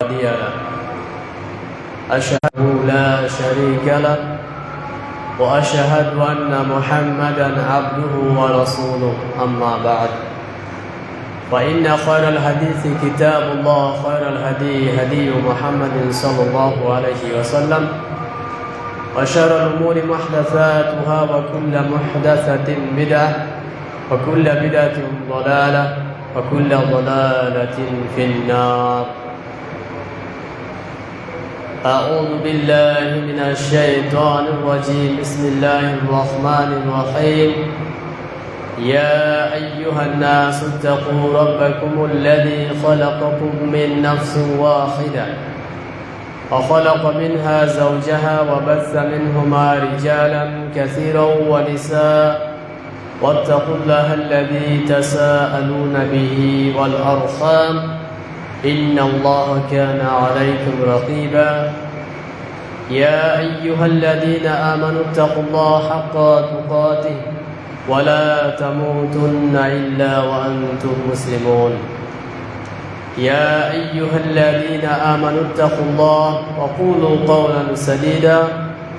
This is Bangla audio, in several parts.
هادي له أشهد لا شريك له وأشهد أن محمدا عبده ورسوله أما بعد فإن خير الحديث كتاب الله خير الهدي هدي محمد صلى الله عليه وسلم وشر الأمور محدثاتها وكل محدثة بدعة وكل بدعة ضلالة وكل ضلالة في النار. أعوذ بالله من الشيطان الرجيم. بسم الله الرحمن الرحيم. يا أيها الناس اتقوا ربكم الذي خلقكم من نفس واحدة وخلق منها زوجها وبث منهما رجالا كثيرا ونساء واتقوا الله الذي تساءلون به والأرحام إن الله كان عليكم رقيبا. يا أيها الذين آمنوا اتقوا الله حق تقاته ولا تموتن إلا وأنتم مسلمون. يا أيها الذين آمنوا اتقوا الله وقولوا قولا سديدا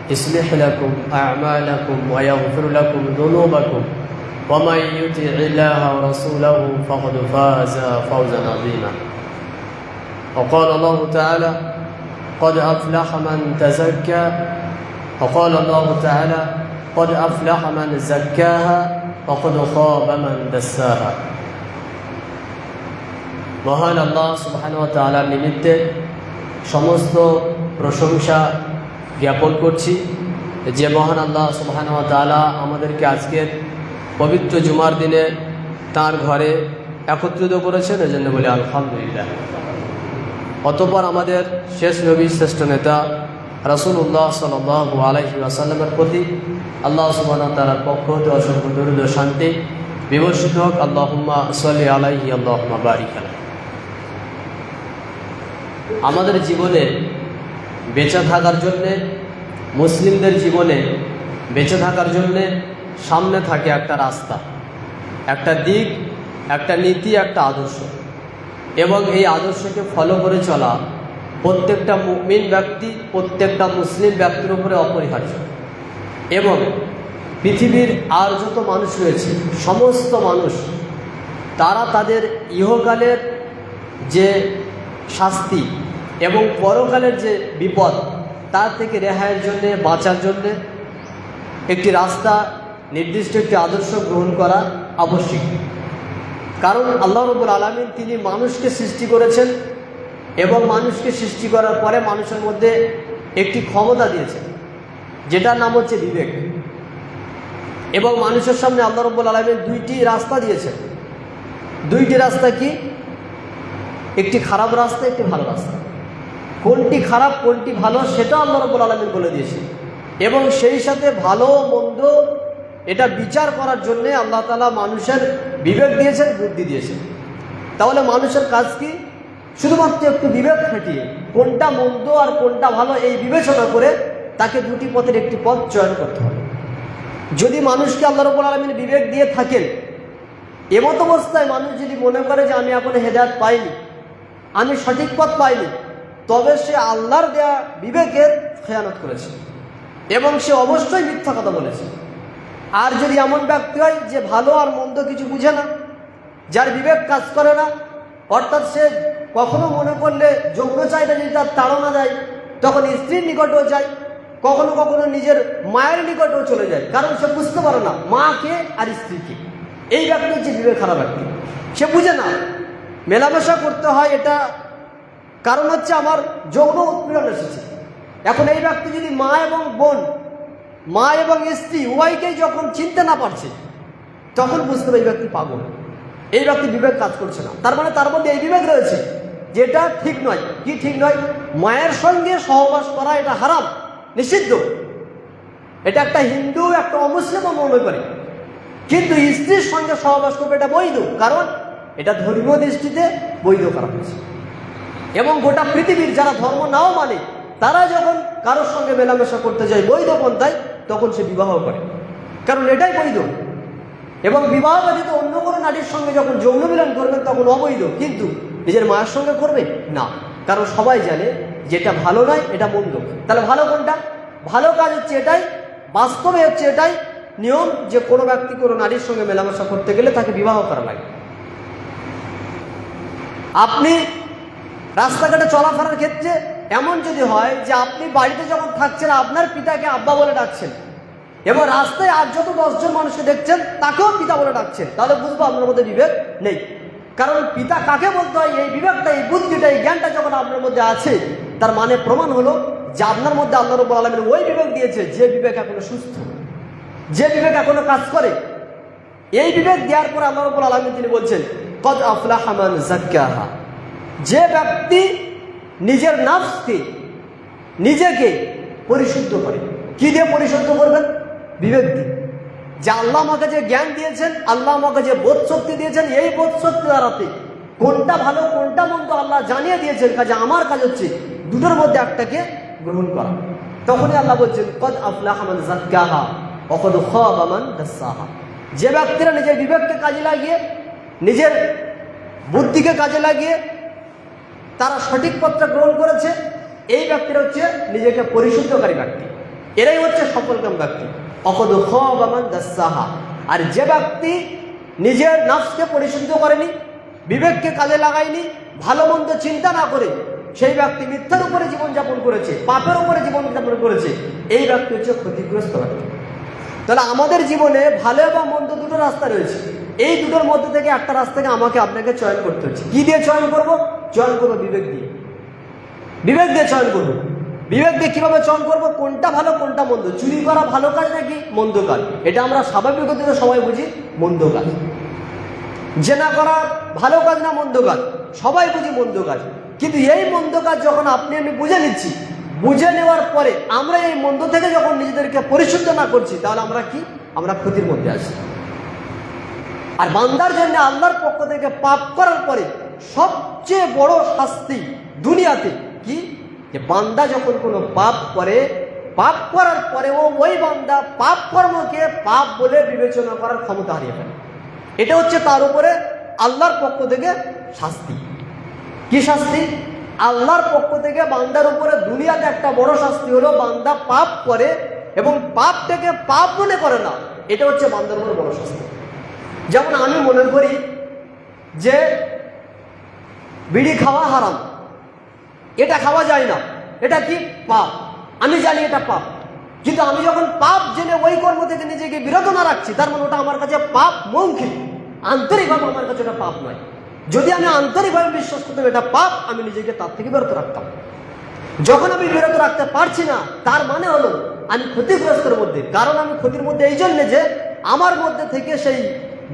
يصلح لكم أعمالكم ويغفر لكم ذنوبكم ومن يطع الله ورسوله فقد فاز فوزا عظيما. وقال الله تعالى قد أفلح من تزكى وقال الله تعالى قد أفلح من زكاها وقد خاب من دساها. মহান আল্লাহ সুবহানাহু ওয়া তাআলার নিমিত্তে সমস্ত প্রশংসা জ্ঞাপন করছি যে মহান আল্লাহ সুবহানাহু ওয়া তাআলা আমাদেরকে আজকের পবিত্র জুমার দিনে তার ঘরে একত্রিত করেছেন, এজন্য বলি আলহামদুলিল্লাহ। অতঃপর আমাদের শেষ নবী শ্রেষ্ঠ নেতা রাসূলুল্লাহ সাল্লাল্লাহু আলাইহি ওয়াসাল্লামের প্রতি আল্লাহ সুবহানাহু ওয়া তাআলার পক্ষ হতে অসংখ্য দরুদ ও শান্তি বিবর্ষিত হোক। আল্লাহুম্মা সাল্লি আলাইহি আল্লাহুম্মা বারিক আলাইহি। আমাদের জীবনে বেঁচে থাকার জন্যে, মুসলিমদের জীবনে বেঁচে থাকার জন্যে সামনে থাকে একটা রাস্তা, একটা দিক, একটা নীতি, একটা আদর্শ, এবং এই আদর্শকে ফলো করে চলা প্রত্যেকটা মুমিন ব্যক্তি, প্রত্যেকটা মুসলিম ব্যক্তির উপরে অপরিহার্য। এবং পৃথিবীর আর যত মানুষ রয়েছে সমস্ত মানুষ তারা তাদের ইহকালের যে শাস্তি এবং পরকালের যে বিপদ তার থেকে রেহাইয়ের জন্যে, বাঁচার জন্যে একটি রাস্তা, নির্দিষ্ট একটি আদর্শ গ্রহণ করা আবশ্যিক। কারণ আল্লাহ রাব্বুল আলামিন তিনি মানুষকে সৃষ্টি করেছেন এবং মানুষকে সৃষ্টি করার পরে মানুষের মধ্যে একটি ক্ষমতা দিয়েছেন যেটার নাম হচ্ছে বিবেক। এবং মানুষের সামনে আল্লাহ রাব্বুল আলামিন দুইটি রাস্তা দিয়েছেন। দুইটি রাস্তা কি? একটি খারাপ রাস্তা, একটি ভালো রাস্তা। কোনটি খারাপ কোনটি ভালো সেটা আল্লাহ রাব্বুল আলামিন বলে দিয়েছেন, এবং সেই সাথে ভালো মন্দ এটা বিচার করার জন্যে আল্লাহ তাআলা মানুষের বিবেক দিয়েছেন, বুদ্ধি দিয়েছেন। তাহলে মানুষের কাজ কি? শুধুমাত্র একটু বিবেক খাটিয়ে কোনটা মন্দ আর কোনটা ভালো এই বিবেচনা করে তাকে দুটি পথের একটি পথ চয়ন করতে হবে। যদি মানুষকে আল্লাহ রাব্বুল আলামিন বিবেক দিয়ে থাকেন, এমত অবস্থায় মানুষ যদি মনে করে যে আমি এখনো হেদায়েত পাইনি, আমি সঠিক পথ পাইনি, তবে সে আল্লাহর দেয়া বিবেকের খেয়ানত করেছে এবং সে অবশ্যই মিথ্যা কথা বলেছে। আর যদি এমন ব্যক্তি হয় যে ভালো আর মন্দ কিছু বুঝে না, যার বিবেক কাজ করে না, অর্থাৎ সে কখনো মনে করলে যৌন চাহিদা যদি তার তাড়না যায় তখন স্ত্রীর নিকটেও যায়, কখনো কখনো নিজের মায়ের নিকটেও চলে যায়, কারণ সে বুঝতে পারে না মাকে আর স্ত্রীকে। এই ব্যক্তি হচ্ছে বিবেক খারাপ ব্যক্তি। সে বুঝে না মেলামেশা করতে হয়, এটা কারণ হচ্ছে আমার যৌন উৎপীড়ন এসেছে। এখন এই ব্যক্তি যদি মা এবং বোন, মা এবং স্ত্রী উভয়কেই যখন চিনতে না পারছে, তখন বুঝতে হবে এই ব্যক্তি পাগল, এই ব্যক্তি বিবেক কাজ করছে না। তার মানে তার মধ্যে এই বিবেক রয়েছে যেটা ঠিক নয়। কি ঠিক নয়? মায়ের সঙ্গে সহবাস করা এটা হারাম, নিষিদ্ধ। এটা একটা হিন্দু, একটা অমুসলিমও মনে করে, কিন্তু স্ত্রীর সঙ্গে সহবাস করবে এটা বৈধ, কারণ এটা ধর্মীয় দৃষ্টিতে বৈধ করা হয়েছে। এবং গোটা পৃথিবীর যারা ধর্ম নাও মানে তারা যখন কারোর সঙ্গে মেলামেশা করতে যায় বৈধ পন্থায়, তখন সে বিবাহ করে, কারণ এটাই বৈধ। এবং বিবাহ ব্যতীত অন্য কোনো নারীর সঙ্গে যখন যৌন মিলন করবেন তখন অবৈধ, কিন্তু নিজের মায়ের সঙ্গে করবে না, কারণ সবাই জানে যেটা ভালো নয় এটা মন্দ। তাহলে ভালো কোনটা? ভালো কাজ হচ্ছে এটাই, বাস্তবে হচ্ছে এটাই নিয়ম যে কোনো ব্যক্তি কোনো নারীর সঙ্গে মেলামেশা করতে গেলে তাকে বিবাহ করা লাগে। আপনি রাস্তাঘাটে চলাফেরার ক্ষেত্রে এমন যদি হয় যে আপনি বাড়িতে যখন থাকছেন আপনার পিতাকে আব্বা বলে ডাকছেন এবং রাস্তায় আর যত 10 জন মানুষকে দেখছেন তাকেও পিতা বলে ডাকছেন, তাহলে বুঝবো আপনার মধ্যে বিবেক নেই। কারণ পিতা কাকে বলতে হয় এই বিবেকটা, এই বুদ্ধিটা, এই জ্ঞানটা যখন আপনার মধ্যে আছে, তার মানে প্রমাণ হলো যে আপনার মধ্যে আল্লাহ রাব্বুল আলামিন ওই বিবেক দিয়েছে যে বিবেক এখনো সুস্থ, যে বিবেক এখনো কাজ করে। এই বিবেক দেওয়ার পর আল্লাহ রাব্বুল আলামিন তিনি বলছেন কদ আফলাহা মান যাক্কাহা, যে ব্যক্তি নিজের নাফসকে, নিজেকে পরিশুদ্ধ করে। কি দিয়ে পরিশুদ্ধ করবেন? বিবেক দিয়ে। যে আল্লাহ আমাকে যে জ্ঞান দিয়েছেন, আল্লাহ আমাকে যে বোধ শক্তি দিয়েছেন, এই বোধ শক্তি দ্বারাতে কোনটা ভালো কোনটা মন্দ আল্লাহ জানিয়ে দিয়েছেন। কাজে আমার কাজ হচ্ছে দুটোর মধ্যে একটাকে গ্রহণ করা। তখনই আল্লাহ বলছেন কদ আফলাহা মান যাক্কাহা ওয়া কদ খাবা মান দাসসাহা, যে ব্যক্তিরা নিজের বিবেককে কাজে লাগিয়ে, নিজের বুদ্ধিকে কাজে লাগিয়ে তারা সঠিক পথটা গ্রহণ করেছে, এই ব্যক্তিরা হচ্ছে নিজেকে পরিশুদ্ধকারী ব্যক্তি, এরাই হচ্ছে সফলকাম ব্যক্তি। অকদ খাবা মান দাসসাহা, আর যে ব্যক্তি নিজের নফসকে পরিশুদ্ধ করেনি, বিবেককে কাজে লাগায়নি, ভালো মন্দ চিন্তা না করে সেই ব্যক্তি মিথ্যার উপরে জীবনযাপন করেছে, পাপের উপরে জীবনযাপন করেছে, এই ব্যক্তি হচ্ছে ক্ষতিগ্রস্ত ব্যক্তি। তাহলে আমাদের জীবনে ভালো এবং মন্দ দুটো রাস্তা রয়েছে, এই দুটোর মধ্যে থেকে একটা রাস্তাকে আমাকে আপনাকে চয়ন করতে হচ্ছে। কি দিয়ে চয়ন করব? চয়ন করবো বিবেক দিয়ে। বিবেক দিয়ে চয়ন করবো। বিবেক দিয়ে কিভাবে চয়ন করবো? কোনটা ভালো কোনটা মন্দ। চুরি করা ভালো কাজ নাকি মন্দ কাজ? এটা আমরা স্বাভাবিক গতিতে সবাই বুঝি মন্দ কাজ। জেনা করা ভালো কাজ না মন্দ কাজ? সবাই বুঝি মন্দ কাজ। কিন্তু এই মন্দ কাজ যখন আপনি আমি বুঝে নিচ্ছি, বুঝে নেওয়ার পরে আমরা এই মন্দ থেকে যখন নিজেদেরকে পরিশুদ্ধ না করছি, তাহলে আমরা কি? আমরা ক্ষতির মধ্যে আছি। আর বান্দার জন্য আল্লাহর পক্ষ থেকে পাপ করার পরে সবচেয়ে বড় শাস্তি দুনিয়াতে কি? যে বান্দা যখন কোনো পাপ করে, পাপ করার পরেও ওই বান্দা পাপ কর্মকে পাপ বলে বিবেচনা করার ক্ষমতা হারিয়ে ফেলে। এটা হচ্ছে তার উপরে আল্লাহর পক্ষ থেকে শাস্তি। কি শাস্তি? আল্লাহর পক্ষ থেকে বান্দার উপরে দুনিয়াতে একটা বড় শাস্তি হলো বান্দা পাপ করে এবং পাপটাকে পাপ মনে করে না, এটা হচ্ছে বান্দার উপরে বড় শাস্তি। যেমন আমি মনে করি যে বিড়ি খাওয়া হারাম, এটা খাওয়া যায় না, এটা কি? পাপ। আমি জানি এটা পাপ, কিন্তু আমি যখন পাপ জেনে ওই কর্ম থেকে নিজেকে বিরত না রাখছি, তার মানে ওটা আমার কাছে পাপ মৌখিক, আন্তরিকভাবে আমার কাছে ওটা পাপ নয়। যদি আমি আন্তরিকভাবে বিশ্বাস করতাম এটা পাপ, আমি নিজেকে তার থেকে বিরত রাখতাম। যখন আমি বিরত রাখতে পারছি না, তার মানে হলো আমি ক্ষতিগ্রস্তের মধ্যে। কারণ আমি ক্ষতির মধ্যে এই জন্যে যে আমার মধ্যে থেকে সেই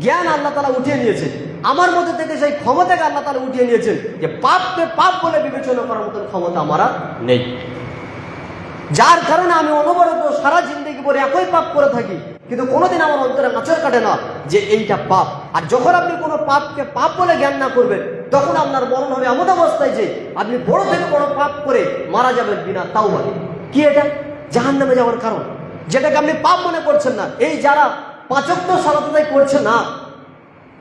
জ্ঞান আল্লাহ তাআলা উঠিয়ে নিয়েছেন, আমার মধ্যে থেকে সেই ক্ষমতাকে আল্লাহ তাআলা উঠিয়ে নিয়েছেন যে পাপকে পাপ বলে বিবেচনা করার মতো ক্ষমতা আমার নেই। যার কারণে আমি অনবরত সারা জিন্দগি পরে একই পাপ করে থাকি, কিন্তু কোনোদিন আমার অন্তরে আঁচড় কাটে না যে এইটা পাপ। আর যখন আপনি কোনো পাপকে পাপ বলে জ্ঞান না করবেন, তখন আপনার মরণ হবে এমন অবস্থায় যে আপনি বড় থেকে বড় পাপ করে মারা যাবেন বিনা তাওবা। কি এটা? জাহান্নামে যাওয়ার কারণ, যেটাকে আপনি পাপ মনে করছেন না। এই যারা 5 ওয়াক্ত সালাত আদায় করছে না,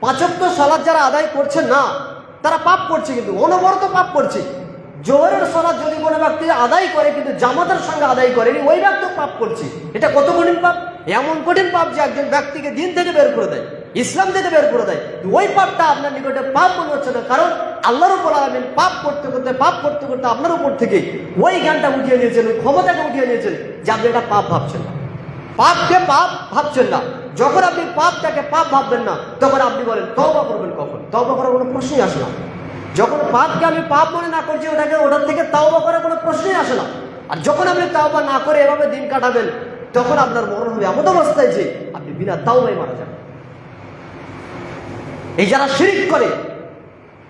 5 ওয়াক্ত সালাত যারা আদায় করছে না, তারা পাপ করছে, কিন্তু অনবরত পাপ করছে। জোহরের সালাত যদি কোনো ব্যক্তি আদায় করে কিন্তু জামাতের সঙ্গে আদায় করেনি, ওই ব্যক্তি পাপ করছে। এটা কত কঠিন পাপ! এমন কঠিন পাপ যে একজন ব্যক্তিকে দিন থেকে বের করে দেয়, ইসলাম থেকে বের করে দেয়। ওই পাপটা আপনার নিকটে পাপ মনে হচ্ছে না, কারণ আল্লাহ রাব্বুল আলামিন পাপ করতে করতে আপনার উপর থেকে ওই জ্ঞানটা উঠিয়ে নিয়েছেন, ওই ক্ষমতাটা উঠিয়ে নিয়েছেন যে আপনি এটা পাপ ভাবছেন না, পাপকে পাপ ভাবছেন না। যখন আপনি পাপটাকে পাপ ভাববেন না, তখন আপনি বলেন তওবা করবেন কখন? তওবা করার কোনো প্রশ্নই আসে না। যখন পাপকে আমি পাপ মনে না করছি, ওটার থেকে তাওবা করার কোনো প্রশ্নই আসে না। আর যখন আপনি তাওবা না করে এভাবে দিন কাটাবেন, তখন আপনার মরণ হবে এমন অবস্থায় যে আপনি বিনা তাওবায় মারা যাবেন। এই যারা শিরক করে,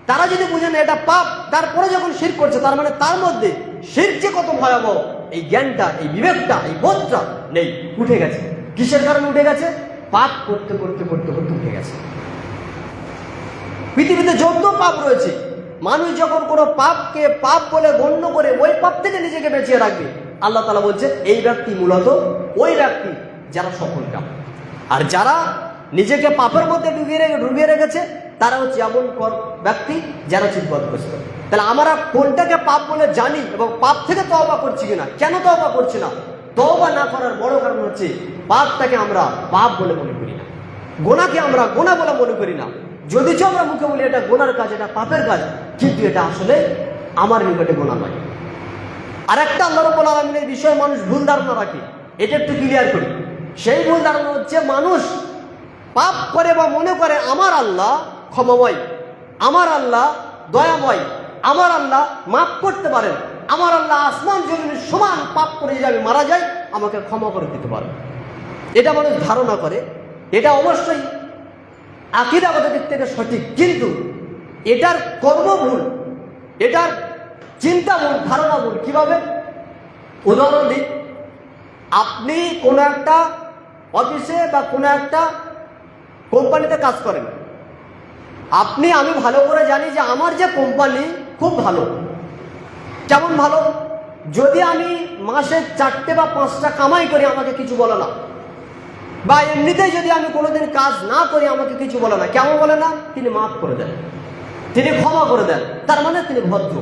তারা যদি বুঝেন এটা পাপ, তারপরে যখন শিরক করছে, তার মানে তার মধ্যে শিরক যে কত ভয়াবহ এই জ্ঞানটা, এই বিবেকটা, এই বোধটা নেই, উঠে গেছে। কিসের কারণে উঠে গেছে? পাপ করতে করতে করতে করতে উঠে গেছে। পৃথিবীতে যত পাপ রয়েছে, মানুষ যখন কোনো পাপকে পাপ বলে গণ্য করে ওই পাপ থেকে নিজেকে বেঁচিয়ে রাখবে, আল্লাহ তাআলা বলছে এই ব্যক্তি মূলত ওই ব্যক্তি যারা সফলকাম। আর যারা নিজেকে পাপের মধ্যে ডুবিয়ে রেখেছে, তারা হচ্ছে এমন ব্যক্তি যারা চিৎপথগ্রস্ত। তাহলে আমরা কোনটাকে পাপ বলে জানি এবং পাপ থেকে তওবা করছি কিনা, কেন তওবা করছি না? তওবা না করার বড় কারণ হচ্ছে পাপটাকে আমরা পাপ বলে মনে করি না, গোনাকে আমরা গোনা বলে মনে করি না। যদিচ আমরা মুখে বলি এটা গোনার কাজ, এটা পাপের কাজ, কিন্তু এটা আসলে আমার নিকটে গোনা নয়। আর একটা আল্লাহ রাব্বুল আলামিনের বিষয়ে মানুষ ভুল ধারণা রাখে, এটা একটু ক্লিয়ার করি। সেই ভুল ধারণা হচ্ছে মানুষ পাপ করে বা মনে করে আমার আল্লাহ ক্ষমাময়, আমার আল্লাহ দয়াময়, আমার আল্লাহ মাফ করতে পারেন, আমার আল্লাহ আসমান জমিনের সমান পাপ করে যদি আমি মারা যাই আমাকে ক্ষমা করে দিতে পারেন। এটা মানুষ ধারণা করে। এটা অবশ্যই আকীদাগত দিক থেকে সঠিক, কিন্তু এটার কর্ম ভুল, এটার চিন্তা ভুল, ধারণা ভুল। কিভাবে? উদাহরণ দিই, আপনি কোনো একটা অফিসে বা কোনো একটা কোম্পানিতে কাজ করেন। আমি ভালো করে জানি যে আমার যে কোম্পানি খুব ভালো। কেমন ভালো? যদি আমি মাসে 4টে বা 5টা কামাই করি আমাকে কিছু বলে না, বা এমনিতেই যদি আমি কোনোদিন কাজ না করি আমাকে কিছু বলে না। কেমন বলে না? তিনি মাফ করে দেন, তিনি ক্ষমা করে দেন, তার মানে তিনি ভদ্র।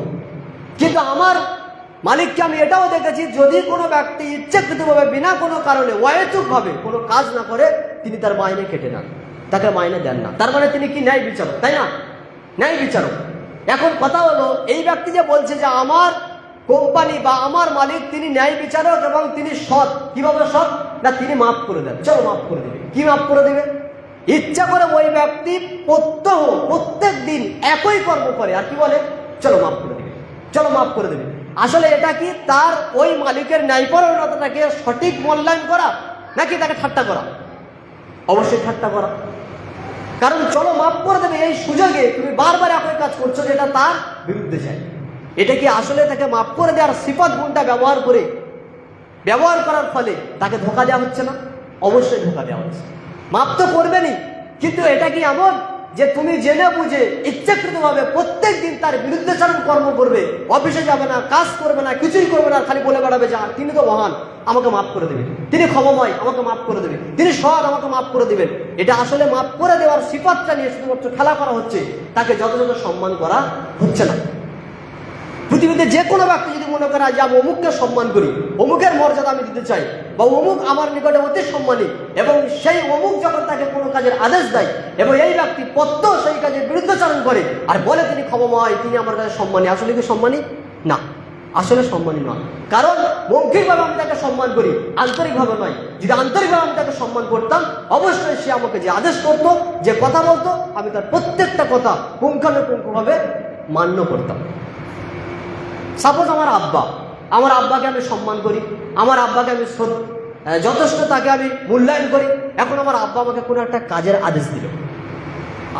কিন্তু আমার মালিককে আমি এটাও দেখেছি, যদি কোনো ব্যক্তি ইচ্ছাকৃতভাবে বিনা কোনো কারণে অহেতুকভাবে কোনো কাজ না করে তিনি তার মাইনে কেটে নেন, তাকে মাইনে দেন না। তার মানে তিনি কি ন্যায় বিচারক, তাই না? ন্যায় বিচারক। এখন কথা হলো, এই ব্যক্তি যে বলছে যে আমার কোম্পানি বা আমার মালিক তিনি ন্যায় বিচারক এবং তিনি সৎ। কিভাবে সৎ? না, তিনি মাফ করে দেন। চলো মাফ করে দেবে। কি মাফ করে দেবে? ইচ্ছা করে ওই ব্যক্তি প্রত্যেক দিন একই কর্ম করে আর কি বলে, চলো মাফ করে দেবে, চলো মাফ করে দেবে। আসলে এটা কি তার ওই মালিকের ন্যায়পরায়ণতাটাকে সঠিক মূল্যায়ন করা, নাকি তাকে ঠাট্টা করা? অবশ্যই ঠাট্টা করা। কারণ চলো মাফ করে দেবে এই সুযোগে তুমি বারবার একই কাজ করছো যেটা তার বিরুদ্ধে যায়। এটা কি আসলে তাকে মাফ করে দেওয়ার সিফাত গুণটা ব্যবহার করার ফলে তাকে ধোঁকা দেওয়া হচ্ছে না? অবশ্যই ধোঁকা দেওয়া হচ্ছে। মাফ তো করবেনই, কিন্তু এটা কি এমন যে তুমি জেনে বুঝে ইচ্ছাকৃতভাবে প্রত্যেক দিন তার বিরুদ্ধাচরণ কর্ম করবে, অফিসে যাবে না, কাজ করবে না, কিছুই করবে না, খালি বলে বেড়াবে যে তিনি তো মহান, আমাকে মাফ করে দেবেন, তিনি ক্ষমাময়, আমাকে মাফ করে দেবেন, তিনি সৎ, আমাকে মাফ করে দেবেন। এটা আসলে মাফ করে দেওয়ার সিফাতটা নিয়ে শুধুমাত্র খেলা করা হচ্ছে, তাকে যথাযথ সম্মান করা হচ্ছে না। পৃথিবীতে যে কোনো ব্যক্তি যদি মনে করে যে আমি অমুককে সম্মান করি, অমুকের মর্যাদা আমি দিতে চাই, বা অমুক আমার নিকটে অতি সম্মানী, এবং সেই অমুক যখন তাকে কোনো কাজের আদেশ দেয় এবং এই ব্যক্তি প্রত্যহ সেই কাজের বিরুদ্ধাচরণ করে আর বলে তিনি ক্ষমাময়, তিনি আমার কাছে সম্মানী, আসলে কি সম্মানী? না, আসলে সম্মানী নয়। কারণ মৌখিকভাবে আমি তাকে সম্মান করি, আন্তরিকভাবে নয়। যদি আন্তরিকভাবে আমি তাকে সম্মান করতাম, অবশ্যই সে আমাকে যে আদেশ করতো, যে কথা বলতো, আমি তার প্রত্যেকটা কথা পুঙ্খানুপুঙ্খভাবে মান্য করতাম। সাপোজ আমার আব্বাকে আমি সম্মান করি, আমার আব্বাকে আমি যথেষ্ট তাকে আমি মূল্যায়ন করি। এখন আমার আব্বা আমাকে কোনো একটা কাজের আদেশ দিল,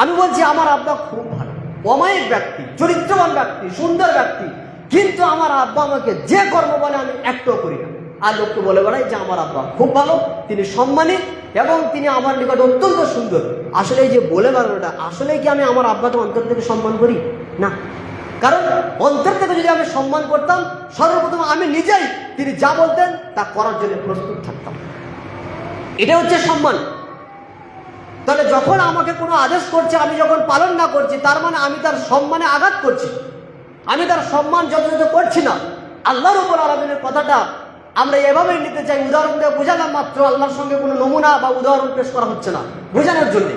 আমি বলছি আমার আব্বা খুব ভালো, অমায়িক ব্যক্তি, চরিত্রবান ব্যক্তি, সুন্দর ব্যক্তি, কিন্তু আমার আব্বা আমাকে যে কর্ম বলে আমি একটাও করি না, আর লোককে বলে বেড়াই যে আমার আব্বা খুব ভালো, তিনি সম্মানী এবং তিনি আমার নিকট অত্যন্ত সুন্দর। আসলে এই যে বলে বেড়ানোটা, আসলে কি আমি আমার আব্বাকে অন্তর থেকে সম্মান করি? না। কারণ অন্তর থেকে যদি আমি সম্মান করতাম, সর্বপ্রথম আমি নিজেই তিনি যা বলতেন তা করার জন্য প্রস্তুত থাকতাম। এটা হচ্ছে সম্মান। তাহলে যখন আমাকে কোনো আদেশ করছে আমি যখন পালন না করছি, তার মানে আমি তার সম্মানে আঘাত করছি, আমি তার সম্মান যথাযথ করছি না। আল্লাহর রাব্বুল আলামিনের কথাটা আমরা এভাবেই নিতে চাই, উদাহরণ দিয়ে বোঝালাম মাত্র, আল্লাহর সঙ্গে কোনো নমুনা বা উদাহরণ পেশ করা হচ্ছে না, বোঝানোর জন্য।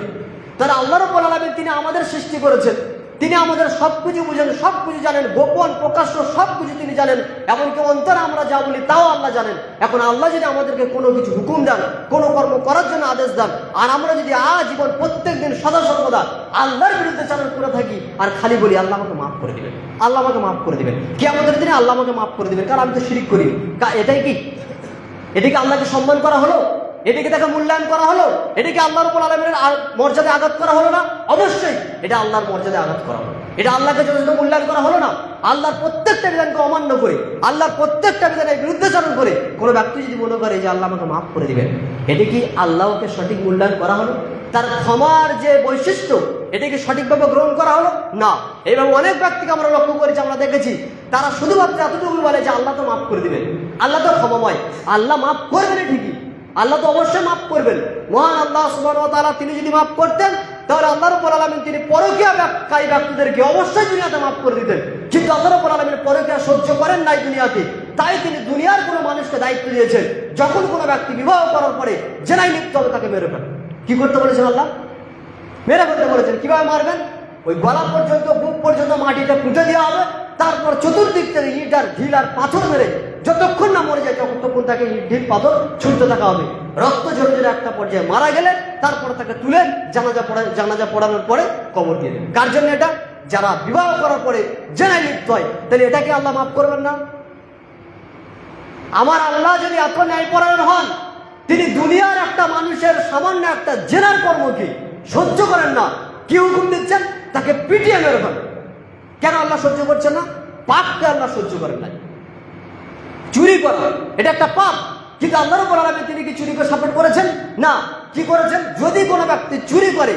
তাহলে আল্লাহর রাব্বুল আলামিন তিনি আমাদের সৃষ্টি করেছেন, তিনি আমাদের সবকিছু বুঝেন, সবকিছু জানেন, গোপন প্রকাশ্য সবকিছু তিনি জানেন, এমনকি অন্তরে আমরা যা বলি তাও আল্লাহ জানেন। এখন আল্লাহ যদি আমাদেরকে কোনো কিছু হুকুম দেন, কোনো কর্ম করার জন্য আদেশ দেন, আর আমরা যদি আজীবন প্রত্যেক দিন সদা সর্বদা আল্লাহর বিরুদ্ধে চালন করে থাকি আর খালি বলি আল্লাহ আমাকে মাফ করে দিবেন, আল্লাহ আমাকে মাফ করে দিবেন, কিয়ামতের দিনে আল্লাহ আমাকে মাফ করে দিবেন, কারণ আমি তো শিরক করি, এটাই কি? এটাকে আল্লাহকে সম্মান করা হলো? এটাকে তাকে মূল্যায়ন করা হলো? এটাকে আল্লাহর রাব্বুল আলামিনের মর্যাদায় আঘাত করা হলো না? অবশ্যই এটা আল্লাহর মর্যাদায় আঘাত করা হলো। এটা আল্লাহকে যথেষ্ট মূল্যায়ন করা হলো না? আল্লাহর প্রত্যেকটা বিধানকে অমান্য করে, আল্লাহর প্রত্যেকটা বিধানের বিরুদ্ধাচরণ করে কোনো ব্যক্তি যদি মনে করে যে আল্লাহ আমাকে মাফ করে দিবেন, এটা কি আল্লাহকে সঠিক মূল্যায়ন করা হলো? তার ক্ষমার যে বৈশিষ্ট্য, এটাকে সঠিকভাবে গ্রহণ করা হলো না। এইভাবে অনেক ব্যক্তিকে আমরা লক্ষ্য করেছি, আমরা দেখেছি, তারা শুধুমাত্র এতটুকু বলে যে আল্লাহ তো মাফ করে দিবেন, আল্লাহ তো ক্ষমাময়, আল্লাহ মাফ করবেন ঠিকই, আল্লাহ তো অবশ্যই মাফ করবেন। মহান আল্লাহ সুবহানাহু ওয়া তাআলা তিনি যদি মাফ করতেন, তাহলে আল্লাহ রাব্বুল আলামিন তিনি পরকীয়াকারী ব্যক্তিদেরকে অবশ্যই দুনিয়াতে মাফ করে দিতেন। কিন্তু আল্লাহ রাব্বুল আলামিন পরকীয়া সহ্য করেন নাই দুনিয়াতে, তাই তিনি দুনিয়ার কোনো মানুষকে দায়িত্ব দিয়েছেন, যখন কোনো ব্যক্তি বিবাহ করার পরে জেনায় লিপ্ত হবে তাকে মেরে ফেলেন। কি করতে বলেছেন আল্লাহ? মেরে ফেলতে বলেছেন। কিভাবে মারবেন? ওই গলা পর্যন্ত, বুক পর্যন্ত মাটিতে পুঁতে দেওয়া হবে, তারপর চতুর্দিক থেকে ইট আর ঢিল আর পাথর মেরে যতক্ষণ না মরে যায় ততক্ষণ তাকে ইট ঢিল পাথর ছুঁড়তে থাকা হবে। রক্ত ঝরে ঝরে একটা পর্যায়ে মারা গেলে তারপর তাকে তুলে জানাজা পড়ানোর পরে কবর দিয়ে দেবে। কার জন্য এটা? যারা বিবাহ করার পরে জেনায় লিপ্ত হয়। তাহলে এটাকে আল্লাহ মাফ করবেন না? আমার আল্লাহ যদি এত ন্যায়পরায়ণ হন, তিনি দুনিয়ার একটা মানুষের সামান্য একটা জেনার কর্মকে সহ্য করেন না, কি হুকুম দিচ্ছেন? তাকে পিটিয়ে মেরে ফেলেন। কেন আল্লাহ সহ্য করছেন না? পাপকে আল্লাহ সহ্য করেন না। চুরি করা এটা একটা পাপ, কিন্তু আল্লাহ রাব্বুল আলামিন তিনি কি চুরিকে সাপোর্ট করেছেন? না। কি করেছেন? যদি কোনো ব্যক্তি চুরি করে,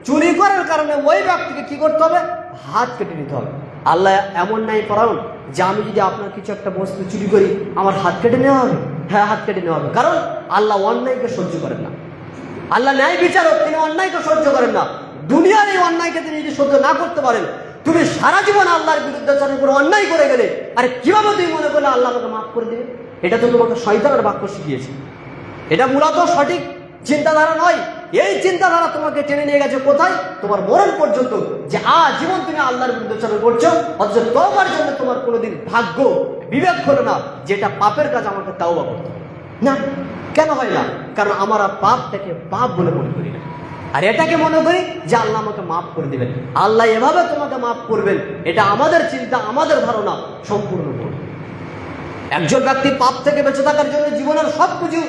চুরি করার কারণে ওই ব্যক্তিকে কি করতে হবে? হাত কেটে নিতে হবে। আল্লাহ এমন নাই পরায়ণ যে আমি যদি আপনার কিছু একটা বস্তু চুরি করি আমার হাত কেটে নেওয়া হবে? হ্যাঁ, হাত কেটে নেওয়া হবে। কারণ আল্লাহ অন্যায়কে সহ্য করেন না। আল্লাহ ন্যায় বিচারক, তিনি অন্যায়কে সহ্য করেন না। দুনিয়ার এই অন্যায়কে তিনি যদি সহ্য না করতে পারেন, তুমি সারা জীবন আল্লাহর বিরুদ্ধাচরণ করে অন্যায় করে গেলে, আরে কিভাবে তুমি মনে করলে আল্লাহ আমাকে মাফ করে দেবে? এটা তো তোমাকে শয়তানের বাক্য শিখিয়েছে। এটা মূলত সঠিক চিন্তাধারা নয়। এই চিন্তাধারা তোমাকে টেনে নিয়ে গেছে কোথায়? তোমার মরণ পর্যন্ত, যে জীবন তুমি আল্লাহর বিরুদ্ধাচরণ করছো, অথচ তওবার জন্য তোমার কোনোদিন ভাগ্য বিবেক হলো না যে এটা পাপের কাজ, আমাকে তাওবা করতে না। কেন হয় না? কারণ আমরা পাপটাকে পাপ বলে মনে করি না, আর এটাকে মনে করি যে আল্লাহ আমাকে মাফ করে দিবেন। আল্লাহ এভাবে তোমাকে মাফ করবেন, এটা আমাদের চিন্তা, আমাদের ধারণা সম্পূর্ণ ভুল। একজন ব্যক্তি পাপ থেকে বেঁচে থাকার জন্য জীবনের সবকিছু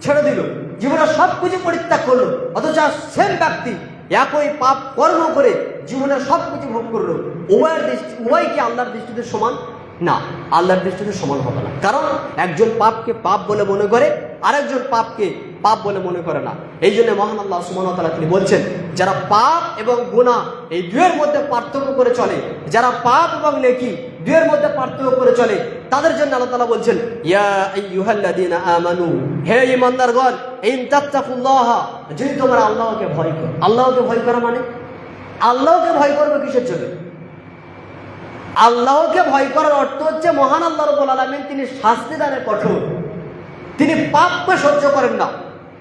ছেড়ে দিল, জীবনের সবকিছু পরিত্যাগ করলো, অথচ সেম ব্যক্তি একই পাপ কর্ম করে জীবনের সবকিছু ভোগ করলো। উভয় কি আল্লাহর দৃষ্টিতে সমান? না, আল্লাহর দৃষ্টিতে সমান হবে না। কারণ একজন পাপকে পাপ বলে মনে করে, আরেকজন পাপকে পাপ বলে মনে করে না। এই জন্য মহান আল্লাহ সুবহানাহু ওয়া তাআলা তিনি বলছেন, যারা পাপ এবং গুনাহ এই দুয়ের মধ্যে পার্থক্য করে চলে, যারা পাপ এবং নেকি দুয়ের মধ্যে পার্থক্য করে চলে, তাদের জন্য আল্লাহ তাআলা বলছেন, ইয়া আইয়ুহাল্লাযীনা আমানু, হে ঈমানদারগণ, ইন তাত্তাকুল্লাহ, যদি তোমরা আল্লাহকে ভয় করো। আল্লাহকে ভয় করা মানে, আল্লাহকে ভয় করবে কিসের জন্য? আল্লাহকে ভয় করার অর্থ হচ্ছে মহান আল্লাহ রাব্বুল আলামিন তিনি শাস্তি দানে কঠোর, তিনি পাপকে সহ্য করেন না,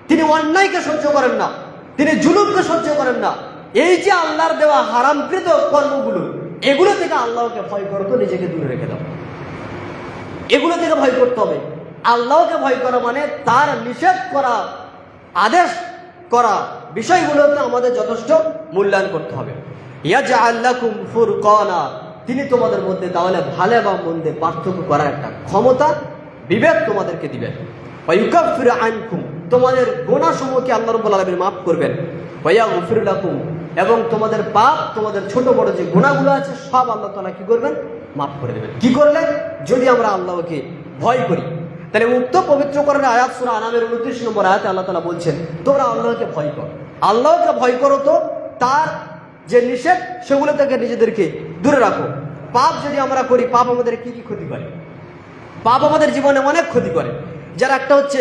তিনি অন্যায়কে সহ্য করেন না, তিনি জুলুমকে সহ্য করেন না। এই যে আল্লাহর দেওয়া হারামকৃত কর্মগুলো, এগুলো থেকে আল্লাহকে ভয় করো, তো নিজেকে দূরে রেখে দাও। এগুলো থেকে ভয় করতে হবে। আল্লাহকে ভয় করা মানে তার নিষেধ করা, আদেশ করা বিষয়গুলোকে আমাদের যথেষ্ট মূল্যায়ন করতে হবে। ইয়াজআল লাকুম ফুরকানা, তিনি তোমাদের মধ্যে তাহলে ভালো বা মন্দে পার্থক্য করার একটা ক্ষমতা, বিবেক তোমাদেরকে দিবেন। ওয়া ইউকাফিরু আনকুম, তোমাদের গুনাহসমূহকে আল্লাহ রাব্বুল আলামিন মাফ করবেন। ওয়া ইয়াগফিরু লাকুম, এবং তোমাদের পাপ, তোমাদের ছোট বড় যে গুনাহগুলো আছে সব আল্লাহ তাআলা কি করবেন? মাফ করে দেবেন। কি করলে? যদি আমরা আল্লাহকে ভয় করি। তাহলে উক্ত পবিত্র কোরআনের আয়াত সূরা আনামের 29 নম্বর আয়াতে আল্লাহ তাআলা বলছেন, তোমরা আল্লাহকে ভয় করো। আল্লাহকে ভয় করো, তো তার যে নিষেধ সেগুলো থেকে নিজেদেরকে দূরে রাখো। পাপ যদি আমরা করি, পাপ আমাদের কি কি ক্ষতি করে? পাপ আমাদের জীবনে অনেক ক্ষতি করে। যার একটা হচ্ছে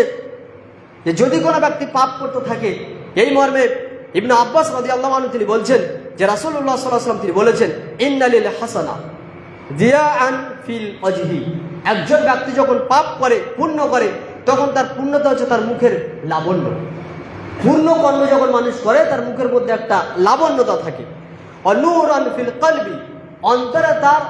যে যদি কোনো ব্যক্তি পাপ করতে থাকে, এই মর্মে ইবনে আব্বাস রাদিয়াল্লাহু আনহু তিনি বলছেন যে রাসূলুল্লাহ সাল্লাল্লাহু আলাইহি ওয়াসাল্লাম তিনি বলেছেন, ইন্না লিল হাসানা দিয়াআন ফিল ওয়াজহি, একজন ব্যক্তি যখন পাপ করে, পুণ্য করে, তখন তার পুণ্যতা হচ্ছে তার মুখের লাবণ্য। পূর্ণ কর্ম যখন মানুষ করে তার মুখের মধ্যে একটা লাবণ্যতা থাকে। নূরান ফিল কলবি, অন্তরে তার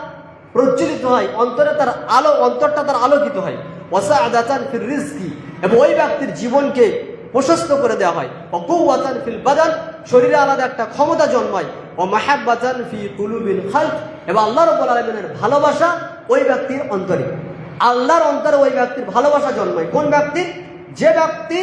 প্রজ্বলিত হয়, অন্তরে তার আলো, অন্তরটা তার আলোকিত হয়। ওয়াসাআদাতান ফির রিজকি, এবং ওই ব্যক্তির জীবনকে প্রশস্ত করে দেওয়া হয়। ওয়া কুওয়াতান ফিল বাদান, শরীরে আলাদা একটা ক্ষমতা জন্মায়। ওয়া মাহাব্বাতান ফি কুলুবিল খালক, এবং আল্লাহ রাব্বুল আলামিনের ভালোবাসা ওই ব্যক্তির অন্তরে, আল্লাহর অন্তরে ওই ব্যক্তির ভালোবাসা জন্মায়। কোন ব্যক্তি? যে ব্যক্তি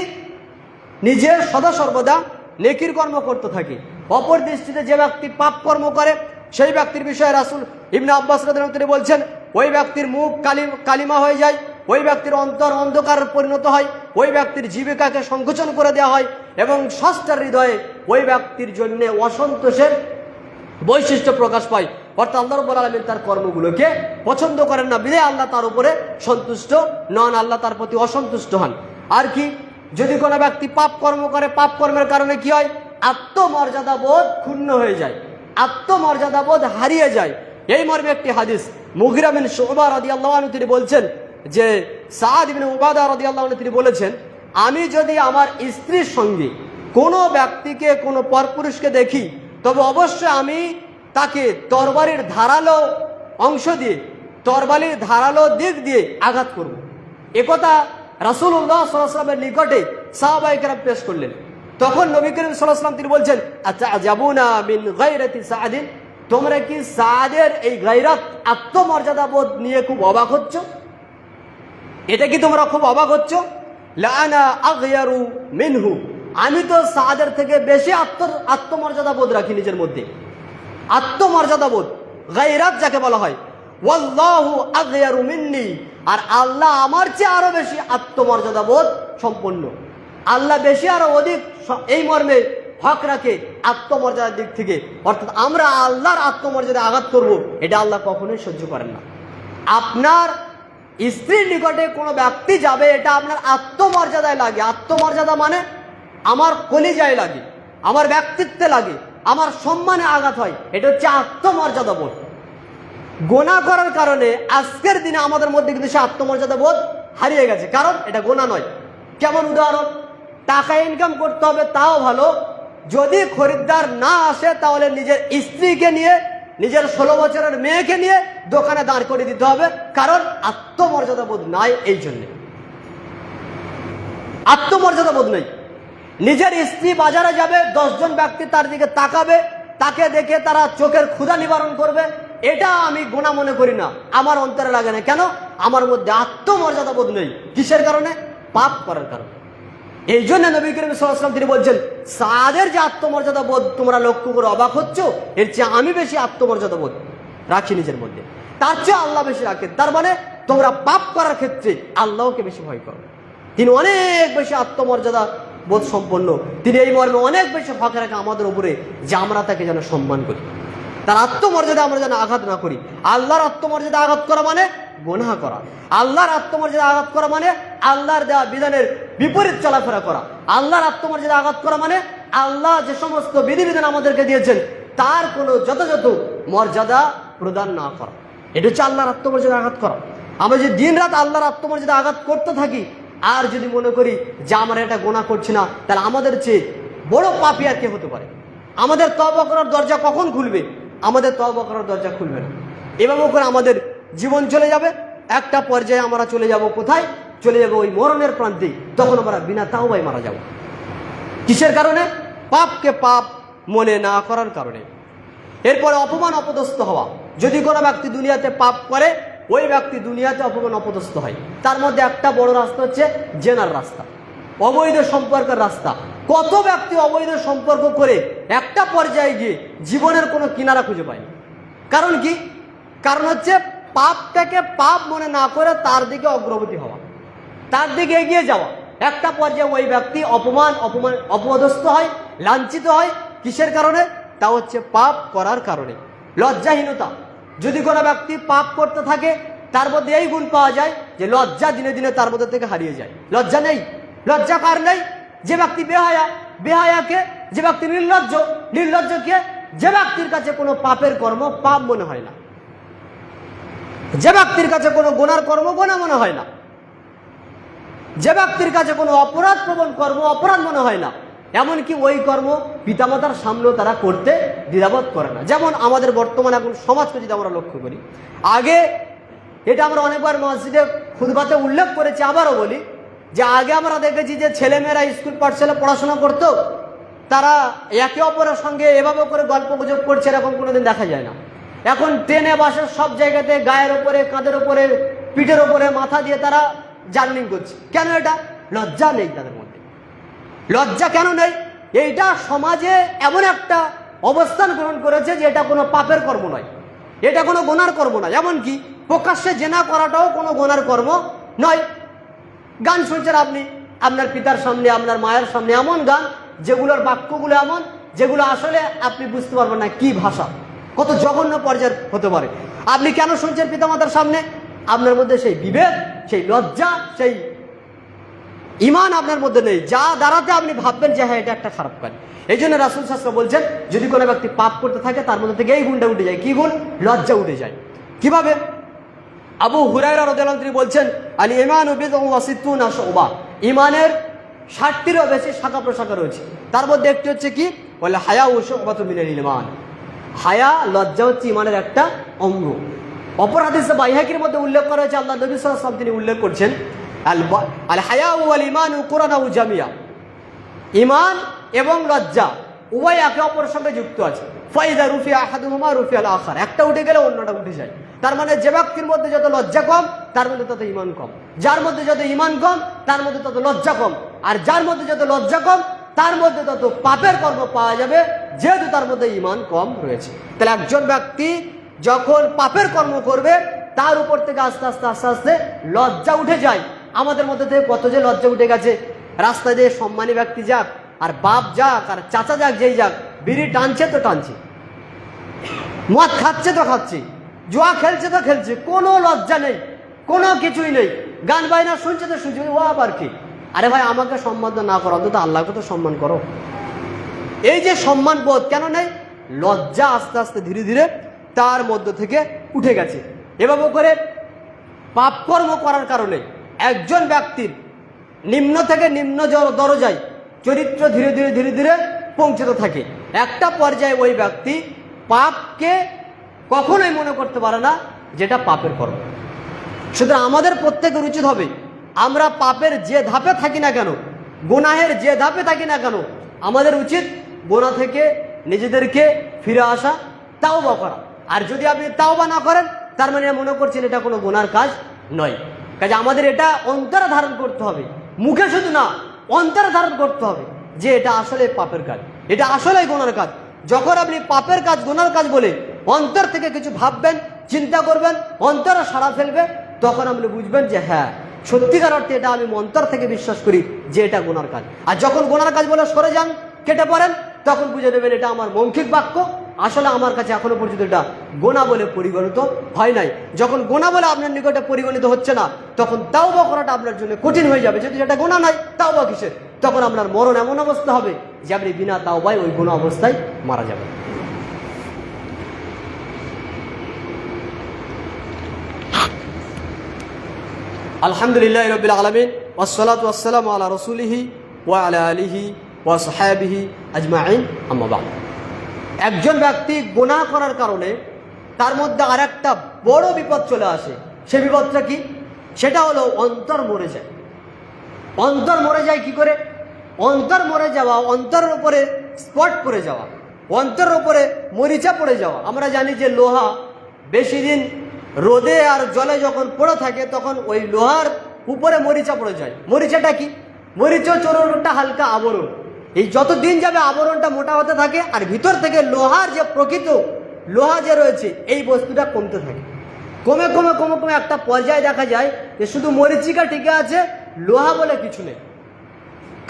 নিজের সদা সর্বদা নেকির কর্ম করতে থাকে। অপর দৃষ্টিতে যে ব্যক্তি পাপ কর্ম করে, সেই ব্যক্তির বিষয়ে রাসূল ইবনে আব্বাস রাদিয়াল্লাহু আনহু তিনি বলছেন, ওই ব্যক্তির মুখ কালিমা হয়ে যায়, ওই ব্যক্তির অন্তর অন্ধকারে পরিণত হয়, ওই ব্যক্তির জীবিকাকে সংকোচন করে দেওয়া হয়, এবং ষষ্ঠার হৃদয়ে ওই ব্যক্তির জন্য অসন্তোষের বৈশিষ্ট্য প্রকাশ পায়। অর্থাৎ আল্লাহ রাব্বুল আলামিন তার কর্মগুলোকে পছন্দ করেন না, বিধায় আল্লাহ তার উপরে সন্তুষ্ট নন, আল্লাহ তার প্রতি অসন্তুষ্ট হন। আর কি? যদি কোনো ব্যক্তি পাপ কর্ম করে, পাপ কর্মের কারণে কি হয়? আত্মমর্যাদা বোধ ক্ষুণ্ণ হয়ে যায়, আত্মমর্যাদা বোধ হারিয়ে যায়। এই মর্মে একটি হাদিস মুগিরা বিন শুবা রাদিয়াল্লাহু আনহু তিনি বলছেন যে সাদ ইবনে উবাদা রাদিয়াল্লাহু আনহু তিনি বলেছেন, আমি যদি আমার স্ত্রীর সঙ্গে কোনো ব্যক্তিকে, কোনো পরপুরুষকে দেখি, তবে অবশ্যই আমি তাকে তরবারির ধারালো অংশ দিয়ে, তরবারির ধারালো দিক দিয়ে আঘাত করব। একথা রাসূলুল্লাহ সাল্লাল্লাহু আলাইহি ওয়াসাল্লামের নিকটে সাহাবায়ে কেরাম পেশ করলেন। তখন নবী করিম সাল্লাল্লাহু আলাইহি ওয়াসাল্লাম তিনি বলছেন, আতাজাবুনা মিন গায়রাতি সাদিন, তোমরা কি সাদের এই গায়রাত, আত্মমর্যাদা বোধ নিয়ে খুব অবাক হচ্ছ? এটা কি তোমরা খুব অবাক হচ্ছ? লানা আগয়ারু মিনহু, আমি তো সাদের থেকে বেশি আত্মমর্যাদা বোধ রাখি নিজের মধ্যে। আত্মমর্যাদা বোধ, গায়রাত যাকে বলা হয়। ওয়াল্লাহু আগয়ারু মিন্নি, আর আল্লাহ আমার চেয়ে আরো বেশি আত্মমর্যাদা বোধ সম্পন্ন। আল্লাহ বেশি আরো অধিক এই মর্মে হক রাখে আত্মমর্যাদার দিক থেকে। অর্থাৎ আমরা আল্লাহর আত্মমর্যাদা আঘাত করব, এটা আল্লাহ কখনোই সহ্য করেন না। আপনার স্ত্রীর নিকটে কোনো ব্যক্তি যাবে, এটা আপনার আত্মমর্যাদায় লাগে। আত্মমর্যাদা মানে আমার কলিজায় লাগে, আমার ব্যক্তিত্বে লাগে, আমার সম্মানে আঘাত হয়, এটা হচ্ছে আত্মমর্যাদা বোধ। গোনা করার কারণে আজকের দিনে আমাদের মধ্যে কিন্তু সে আত্মমর্যাদা বোধ হারিয়ে গেছে, কারণ এটা গোনা নয়। কেমন উদাহরণ, টাকা ইনকাম করতে হবে তাও ভালো, যদি খরিদ্দার না আসে তাহলে নিজের স্ত্রীকে নিয়ে, নিজের 16 বছরের মেয়েকে নিয়ে দোকানে দাঁড় করে দিতে হবে, কারণ আত্মমর্যাদা বোধ নাই। এই জন্যে আত্মমর্যাদা বোধ নেই। নিজের স্ত্রী বাজারে যাবে, 10 জন ব্যক্তি তার দিকে তাকাবে, তাকে দেখে তারা চোখের ক্ষুধা নিবারণ করবে, এটা আমি গুনাহ মনে করি না, আমার অন্তরে লাগে না। কেন? আমার মধ্যে আত্মমর্যাদা বোধ নেই। কিসের কারণে? পাপ করার কারণে। এই জন্য নবী করিম সাল্লাল্লাহু আলাইহি ওয়াসাল্লাম তিনি বলছেন, সাদের যে আত্মমর্যাদা বোধ তোমরা লক্ষ্য করে অবাক হচ্ছ, এর চেয়ে আমি বেশি আত্মমর্যাদা বোধ রাখি নিজের মধ্যে, তার চেয়ে আল্লাহ বেশি রাখেন। তার মানে তোমরা পাপ করার ক্ষেত্রে আল্লাহকে বেশি ভয় করো। তিনি অনেক বেশি আত্মমর্যাদা বোধ সম্পন্ন, তিনি এই মর্মে অনেক বেশি হক রাখে আমাদের উপরে, যে আমরা তাকে যেন সম্মান করি, তার আত্মমর্যাদা আমরা যেন আঘাত না করি। আল্লাহর আত্মমর্যাদা আঘাত করা মানে গুনাহ করা। আল্লাহর আত্মমর্যাদা আঘাত করা মানে আল্লাহর দেওয়া বিধানের বিপরীত চলাফেরা করা। আল্লাহর আত্মমর্যাদা আঘাত করা মানে আল্লাহ যে সমস্ত বিধিবিধান আমাদেরকে দিয়েছেন তার কোনো যথাযথ মর্যাদা প্রদান না করা, এটা হচ্ছে আল্লাহর আত্মমর্যাদা আঘাত করা। আমরা যে দিন রাত আল্লাহর আত্মমর্যাদা আঘাত করতে থাকি, আর যদি মনে করি যে আমরা এটা গুনাহ করছি না, তাহলে আমাদের চেয়ে বড় পাপী আর কে হতে পারে? আমাদের তওবা করার দরজা কখন খুলবে? আমাদের তওবা করার দরজা খুলবে না। এভাবে করে আমাদের জীবন চলে যাবে। একটা পর্যায়ে আমরা চলে যাব কোথায়? চলে যাব ওই মরণের প্রান্তে। তখন আমরা বিনা তাওবায় মারা যাব। কিসের কারণে? পাপকে পাপ মনে না করার কারণে। এরপরে অপমান অপদস্থ হওয়া। যদি কোনো ব্যক্তি দুনিয়াতে পাপ করে, ওই ব্যক্তি দুনিয়াতে অপমান অপদস্থ হয়। তার মধ্যে একটা বড় রাস্তা হচ্ছে জেনার রাস্তা, অবৈধ সম্পর্কের রাস্তা। কত ব্যক্তি অবৈধ সম্পর্ক করে একটা পর্যায়ে গিয়ে জীবনের কোনো কিনারা খুঁজে পায়। কারণ কি? কারণ হচ্ছে পাপটাকে পাপ মনে না করে তার দিকে অগ্রগতি হওয়া, তার দিকে এগিয়ে যাওয়া। একটা পর্যায়ে ওই ব্যক্তি অপদস্থ হয়, লাঞ্ছিত হয়। কিসের কারণে? তা হচ্ছে পাপ করার কারণে। লজ্জাহীনতা। যদি কোনো ব্যক্তি পাপ করতে থাকে, তার মধ্যে এই গুণ পাওয়া যায় যে লজ্জা দিনে দিনে তার মধ্যে থেকে হারিয়ে যায়। লজ্জা নেই। লজ্জা কার নেই? যে ব্যক্তি বেহায়া। বেহায়াকে? যে ব্যক্তি নির্লজ্জ। নির্লজ্জকে? যে ব্যক্তির কাছে কোনো পাপের কর্ম পাপ মনে হয় না, যে ব্যক্তির কাছে কোনো গুনার কর্ম গুনাহ মনে হয় না, যে ব্যক্তির কাছে কোনো অপরাধ প্রবণ কর্ম অপরাধ মনে হয় না, এমনকি ওই কর্ম পিতামাতার সামনেও তারা করতে দ্বিধাবোধ করে না। যেমন আমাদের বর্তমানে এখন সমাজকে যদি আমরা লক্ষ্য করি, আগে এটা আমরা অনেকবার মসজিদে খুতবাতে উল্লেখ করেছি, আবারও বলি, যে আগে আমরা দেখেছি যে ছেলেমেয়েরা স্কুল পাঠশালায় পড়াশোনা করতো, তারা একে অপরের সঙ্গে এভাবে করে গল্প গুজব করছে, এরকম কোনোদিন দেখা যায় না। এখন ট্রেনে বাসে সব জায়গাতে গায়ের ওপরে, কাঁধের ওপরে, পিঠের ওপরে মাথা দিয়ে তারা জার্নিং করছে। কেন? এটা লজ্জা নেই তাদের মধ্যে। লজ্জা কেন নেই? এইটা সমাজে এমন একটা অবস্থান গ্রহণ করেছে যে এটা কোনো পাপের কর্ম নয়, এটা কোনো গুনার কর্ম নয়। এমনকি প্রকাশ্যে জেনা করাটাও কোনো গুনার কর্ম নয়। গান শুনছেন আপনি আপনার পিতার সামনে, আপনার মায়ের সামনে, এমন গান যেগুলোর বাক্যগুলো এমন, যেগুলো আসলে আপনি বুঝতে পারবেন না কি ভাষা, কত জঘন্য পর্যায়ের হতে পারে। আপনি কেন শুনছেন পিতামাতার সামনে? আপনার মধ্যে সেই বিবেক, সেই লজ্জা, সেই ঈমান আপনার মধ্যে নেই, যা দ্বারাতে আপনি ভাববেন যে হ্যাঁ এটা একটা খারাপ কাজ। এই জন্য রাসূল সাল্লাল্লাহু আলাইহি ওয়াসাল্লাম বলছেন, যদি কোনো ব্যক্তি পাপ করতে থাকে তার মধ্যে থেকে এই গুণটা উঠে যায়। কি গুণ? লজ্জা উঠে যায়। কিভাবে? আবু হুরায়রা রাদিয়াল্লাহু আনহু তিনি বলছেন, আল ঈমানু বিদ'উন ওয়া সিত্তুনা শু'বা, ঈমানের 60টিরও বেশি শাখা প্রশাখা রয়েছে। তার মধ্যে একটি হচ্ছে কি, বলে হায়া ও শু'বাতুম মিনাল ঈমান। হায়া, লজ্জা হচ্ছে ঈমানের একটা অঙ্গ। অপর হাদিসে বাইহাকির মধ্যে উল্লেখ করা হয়েছে, আল্লাহ নবী সাল্লাল্লাহু আলাইহি ওয়াসাল্লাম তিনি উল্লেখ করছেন, আল হায়া ওয়াল ঈমানু কুরানাউ জামিয়া, ঈমান এবং লজ্জা উভয় একে অপরের সঙ্গে যুক্ত আছে। ফাইদা রুফিয়া আহাদুহুমা রুফিয়াল আখার, একটা উঠে গেলে অন্যটা উঠে যায়। তার মানে যে ব্যক্তির মধ্যে যত লজ্জা কম, তার মধ্যে তত ঈমান কম। যার মধ্যে যত ঈমান কম, তার মধ্যে তত লজ্জা কম। আর যার মধ্যে যত লজ্জা কম, তার মধ্যে তত পাপের কর্ম পাওয়া যাবে, যেহেতু তার মধ্যে ঈমান কম রয়েছে। তাহলে একজন ব্যক্তি যখন পাপের কর্ম করবে, তার উপর থেকে আস্তে আস্তে আস্তে আস্তে লজ্জা উঠে যায়। আমাদের মধ্যে থেকে কত যে লজ্জা উঠে গেছে। রাস্তায় দিয়ে সম্মানী ব্যক্তি যাক, আর বাপ যাক, আর চাচা যাক, যেই যাক, বিড়ি টানছে তো টানছে, মদ খাচ্ছে তো খাচ্ছে, জুয়া খেলছে তো খেলছে, কোনো লজ্জা নেই, কোনো কিছুই নেই। গান বায়না শুনছে তো শুনছে, ও আবার কি? আরে ভাই, আমাকে সম্মান না করো, অন্তত আল্লাহকে তো সম্মান করো। এই যে সম্মান বোধ কেন নেই? লজ্জা আস্তে আস্তে ধীরে ধীরে তার মধ্য থেকে উঠে গেছে। এভাবে করে পাপ কর্ম করার কারণে একজন ব্যক্তির নিম্ন থেকে নিম্ন দরজায় চরিত্র ধীরে ধীরে ধীরে ধীরে পৌঁছতে থাকে। একটা পর্যায়ে ওই ব্যক্তি পাপকে কখনোই মনে করতে পারে না যেটা পাপের কর্ম। সুতরাং আমাদের প্রত্যেকের উচিত হবে, আমরা পাপের যে ধাপে থাকি না কেন, গুনাহের যে ধাপে থাকি না কেন, আমাদের উচিত গুনাহ থেকে নিজেদেরকে ফিরে আসা, তাওবা করা। আর যদি আপনি তাওবা না করেন, তার মানে মনে করছেন এটা কোনো গুনার কাজ নয়। কাজে আমাদের এটা অন্তরে ধারণ করতে হবে, মুখে শুধু না, অন্তরে ধারণ করতে হবে যে এটা আসলে পাপের কাজ, এটা আসলে গুনার কাজ। যখন আপনি পাপের কাজ, গুনার কাজ বলে অন্তর থেকে কিছু ভাববেন, চিন্তা করবেন, অন্তরে সাড়া ফেলবে, তখন আপনি বুঝবেন যে হ্যাঁ, সত্যিকার অর্থে এটা আমি অন্তর থেকে বিশ্বাস করি যে এটা গুনার কাজ। আর যখন গুনার কাজ বলে সরে যান, কেটে পড়েন, তখন বুঝে নেবেন এটা আমার মৌখিক বাক্য, আসলে আমার কাছে এখনো পর্যন্ত এটা গোনা বলে পরিগণিত হয় নাই। যখন গোনা বলে আপনার নিকটে পরিগণিত হচ্ছে না, তখন তাওবা করাটা আপনার জন্য কঠিন হয়ে যাবে। যদি সেটা গোনা নাই, তাওবা কিসের? তখন আপনার মরণ এমন অবস্থা হবে যে আপনি বিনা তাওবায় ওই গোনা অবস্থায় মারা যাবেন। আলহামদুলিল্লাহি রাব্বিল আলামিন, ওয়াসসালাতু ওয়াসসালামু আলা রাসূলিহি ওয়া আলা আলিহি ওয়া সাহবিহি আজমাইন, আম্মা বা'দ। একজন ব্যক্তি গুনাহ করার কারণে তার মধ্যে আরেকটা বড় বিপদ চলে আসে। সে বিপদটা কি? সেটা হলো অন্তর মরে যায়। অন্তর মরে যায় কি করে? অন্তর মরে যাওয়া, অন্তরের উপরে স্পট পড়ে যাওয়া, অন্তরের উপরে মরিচা পড়ে যাওয়া। আমরা জানি যে লোহা বেশি দিন রোদে আর জলে যখন পড়ে থাকে, তখন ওই লোহার উপরে মরিচা পড়ে যায়। মরিচাটা কি? মরিচা চরণটা হালকা আবরণ। এই যত দিন যাবে আবরণটা মোটা হতে থাকে, আর ভিতর থেকে লোহার যে প্রকৃত লোহা যে রয়েছে, এই বস্তুটা কমতে থাকে। কমে কমে কমে কমে একটা পর্যায়ে দেখা যায় যে শুধু মরিচিকা টিকে আছে, লোহা বলে কিছু নেই।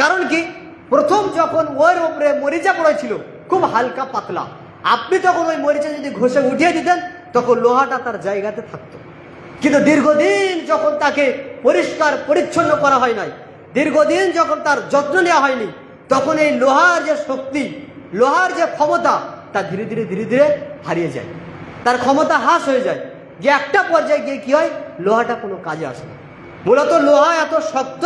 কারণ কি? প্রথম যখন ওর উপরে মরিচা পড়েছিল খুব হালকা পাতলা, আপনি তখন ওই মরিচা যদি ঘষে উঠিয়ে দিতেন, তখন লোহাটা তার জায়গাতে থাকতো। কিন্তু দীর্ঘদিন যখন তাকে পরিষ্কার পরিচ্ছন্ন করা হয় নাই, দীর্ঘদিন যখন তার যত্ন নেওয়া হয়নি, তখন এই লোহার যে শক্তি, লোহার যে ক্ষমতা, তা ধীরে ধীরে ধীরে ধীরে হারিয়ে যায়, তার ক্ষমতা হ্রাস হয়ে যায়। যে একটা পর্যায়ে গিয়ে কি হয়, লোহাটা কোনো কাজে আসে না। মূলত লোহা এত শক্ত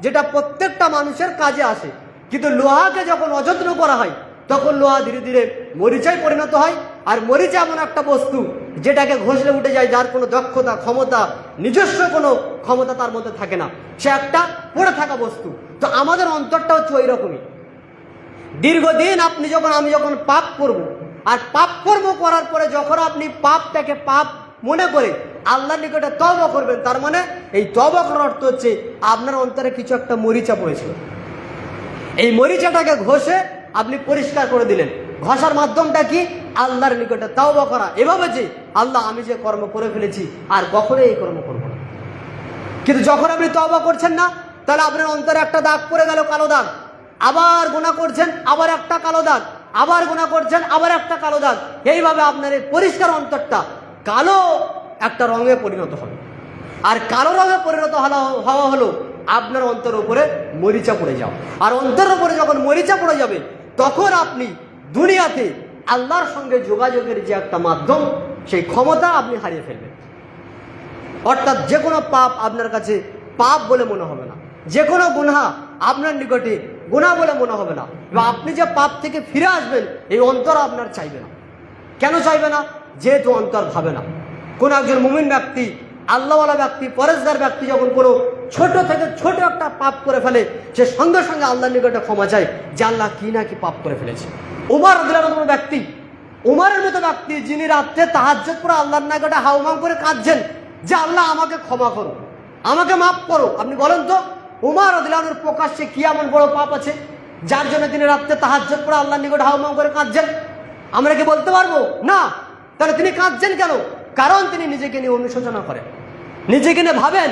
যেটা প্রত্যেকটা মানুষের কাজে আসে, কিন্তু লোহাকে যখন অযত্ন করা হয়, তখন লোহা ধীরে ধীরে মরিচায় পরিণত হয়। আর মরিচা এমন একটা বস্তু যেটাকে ঘষলে উঠে যায়, যার কোনো দক্ষতা, ক্ষমতা, নিজস্ব কোনো ক্ষমতা তার মধ্যে থাকে না, সে একটা পড়ে থাকা বস্তু। তো আমাদের অন্তরটা হচ্ছে ওই রকমই। দীর্ঘদিন আমি যখন পাপ করব, আর পাপ কর্ম করার পরে যখন আপনি পাপটাকে পাপ মনে করে আল্লাহর নিকটে তওবা করবেন, তার মানে এই তওবা করার অর্থ হচ্ছে আপনার অন্তরে কিছু একটা মরিচা পড়েছিল, এই মরিচাটাকে ঘষে আপনি পরিষ্কার করে দিলেন। ঘষার মাধ্যমটা কি? আল্লাহর নিকটে তওবা করা, এভাবে যে আল্লাহ, আমি যে কর্ম করে ফেলেছি আর কখনোই এই কর্ম করব না। কিন্তু যখন আপনি তওবা করছেন না, তাহলে আপনার অন্তরে একটা দাগ পড়ে গেল, কালো দাগ। আবার গুনাহ করছেন, আবার একটা কালো দাগ, আবার গুনাহ করছেন, আবার একটা কালো দাগ। এইভাবে আপনার এই পরিষ্কার অন্তরটা কালো একটা রঙে পরিণত হবে। আর কালো রঙে পরিণত হওয়া হলো আপনার অন্তরের উপরে মরিচা পড়ে যাও। আর অন্তরের উপরে যখন মরিচা পড়ে যাবে, তখন আপনি দুনিয়াতে আল্লাহর সঙ্গে যোগাযোগের যে একটা মাধ্যম, সেই ক্ষমতা আপনি হারিয়ে ফেলবেন। অর্থাৎ যে কোনো পাপ আপনার কাছে পাপ বলে মনে হবে না, যে কোনো গুনাহ আপনার নিকটে গুনাহ বলে মনে হবে না, এবং আপনি যে পাপ থেকে ফিরে আসবেন এই অন্তর আপনার চাইবে না। কেন চাইবে না? যেহেতু অন্তর ভাবে না। কোন একজন মুমিন ব্যক্তি, আল্লাহওয়ালা ব্যক্তি, পরেশগার ব্যক্তি যখন কোনো ছোট থেকে ছোট একটা পাপ করে ফেলে, সে সঙ্গে সঙ্গে আল্লাহর নিকটে ক্ষমা চায় যে আল্লাহ কি না কি পাপ করে ফেলেছে। উমর রাদিয়াল্লাহু আনহু ব্যক্তি, উমরের মতো ব্যক্তি যিনি রাত্রে তাহাজ্জুদ পড়ে আল্লাহর নিকটে হাউমাউ করে কাঁদছেন যে আল্লাহ আমাকে ক্ষমা করো, আমাকে মাফ করো। আপনি বলেন তো উমর রাদিয়াল্লাহু আনহুর প্রকাশ্যে কি এমন বড় পাপ আছে যার জন্য তিনি রাত্রে তাহাজ্জুদ পড়ে আল্লাহর নিকটে হাউমাউ করে কাঁদছেন? আমরা কি বলতে পারবো? না। তাহলে তিনি কাঁদছেন কেন? কারণ তিনি নিজেকে নিয়ে অনুশোচনা করেন, নিজেকে নিয়ে ভাবেন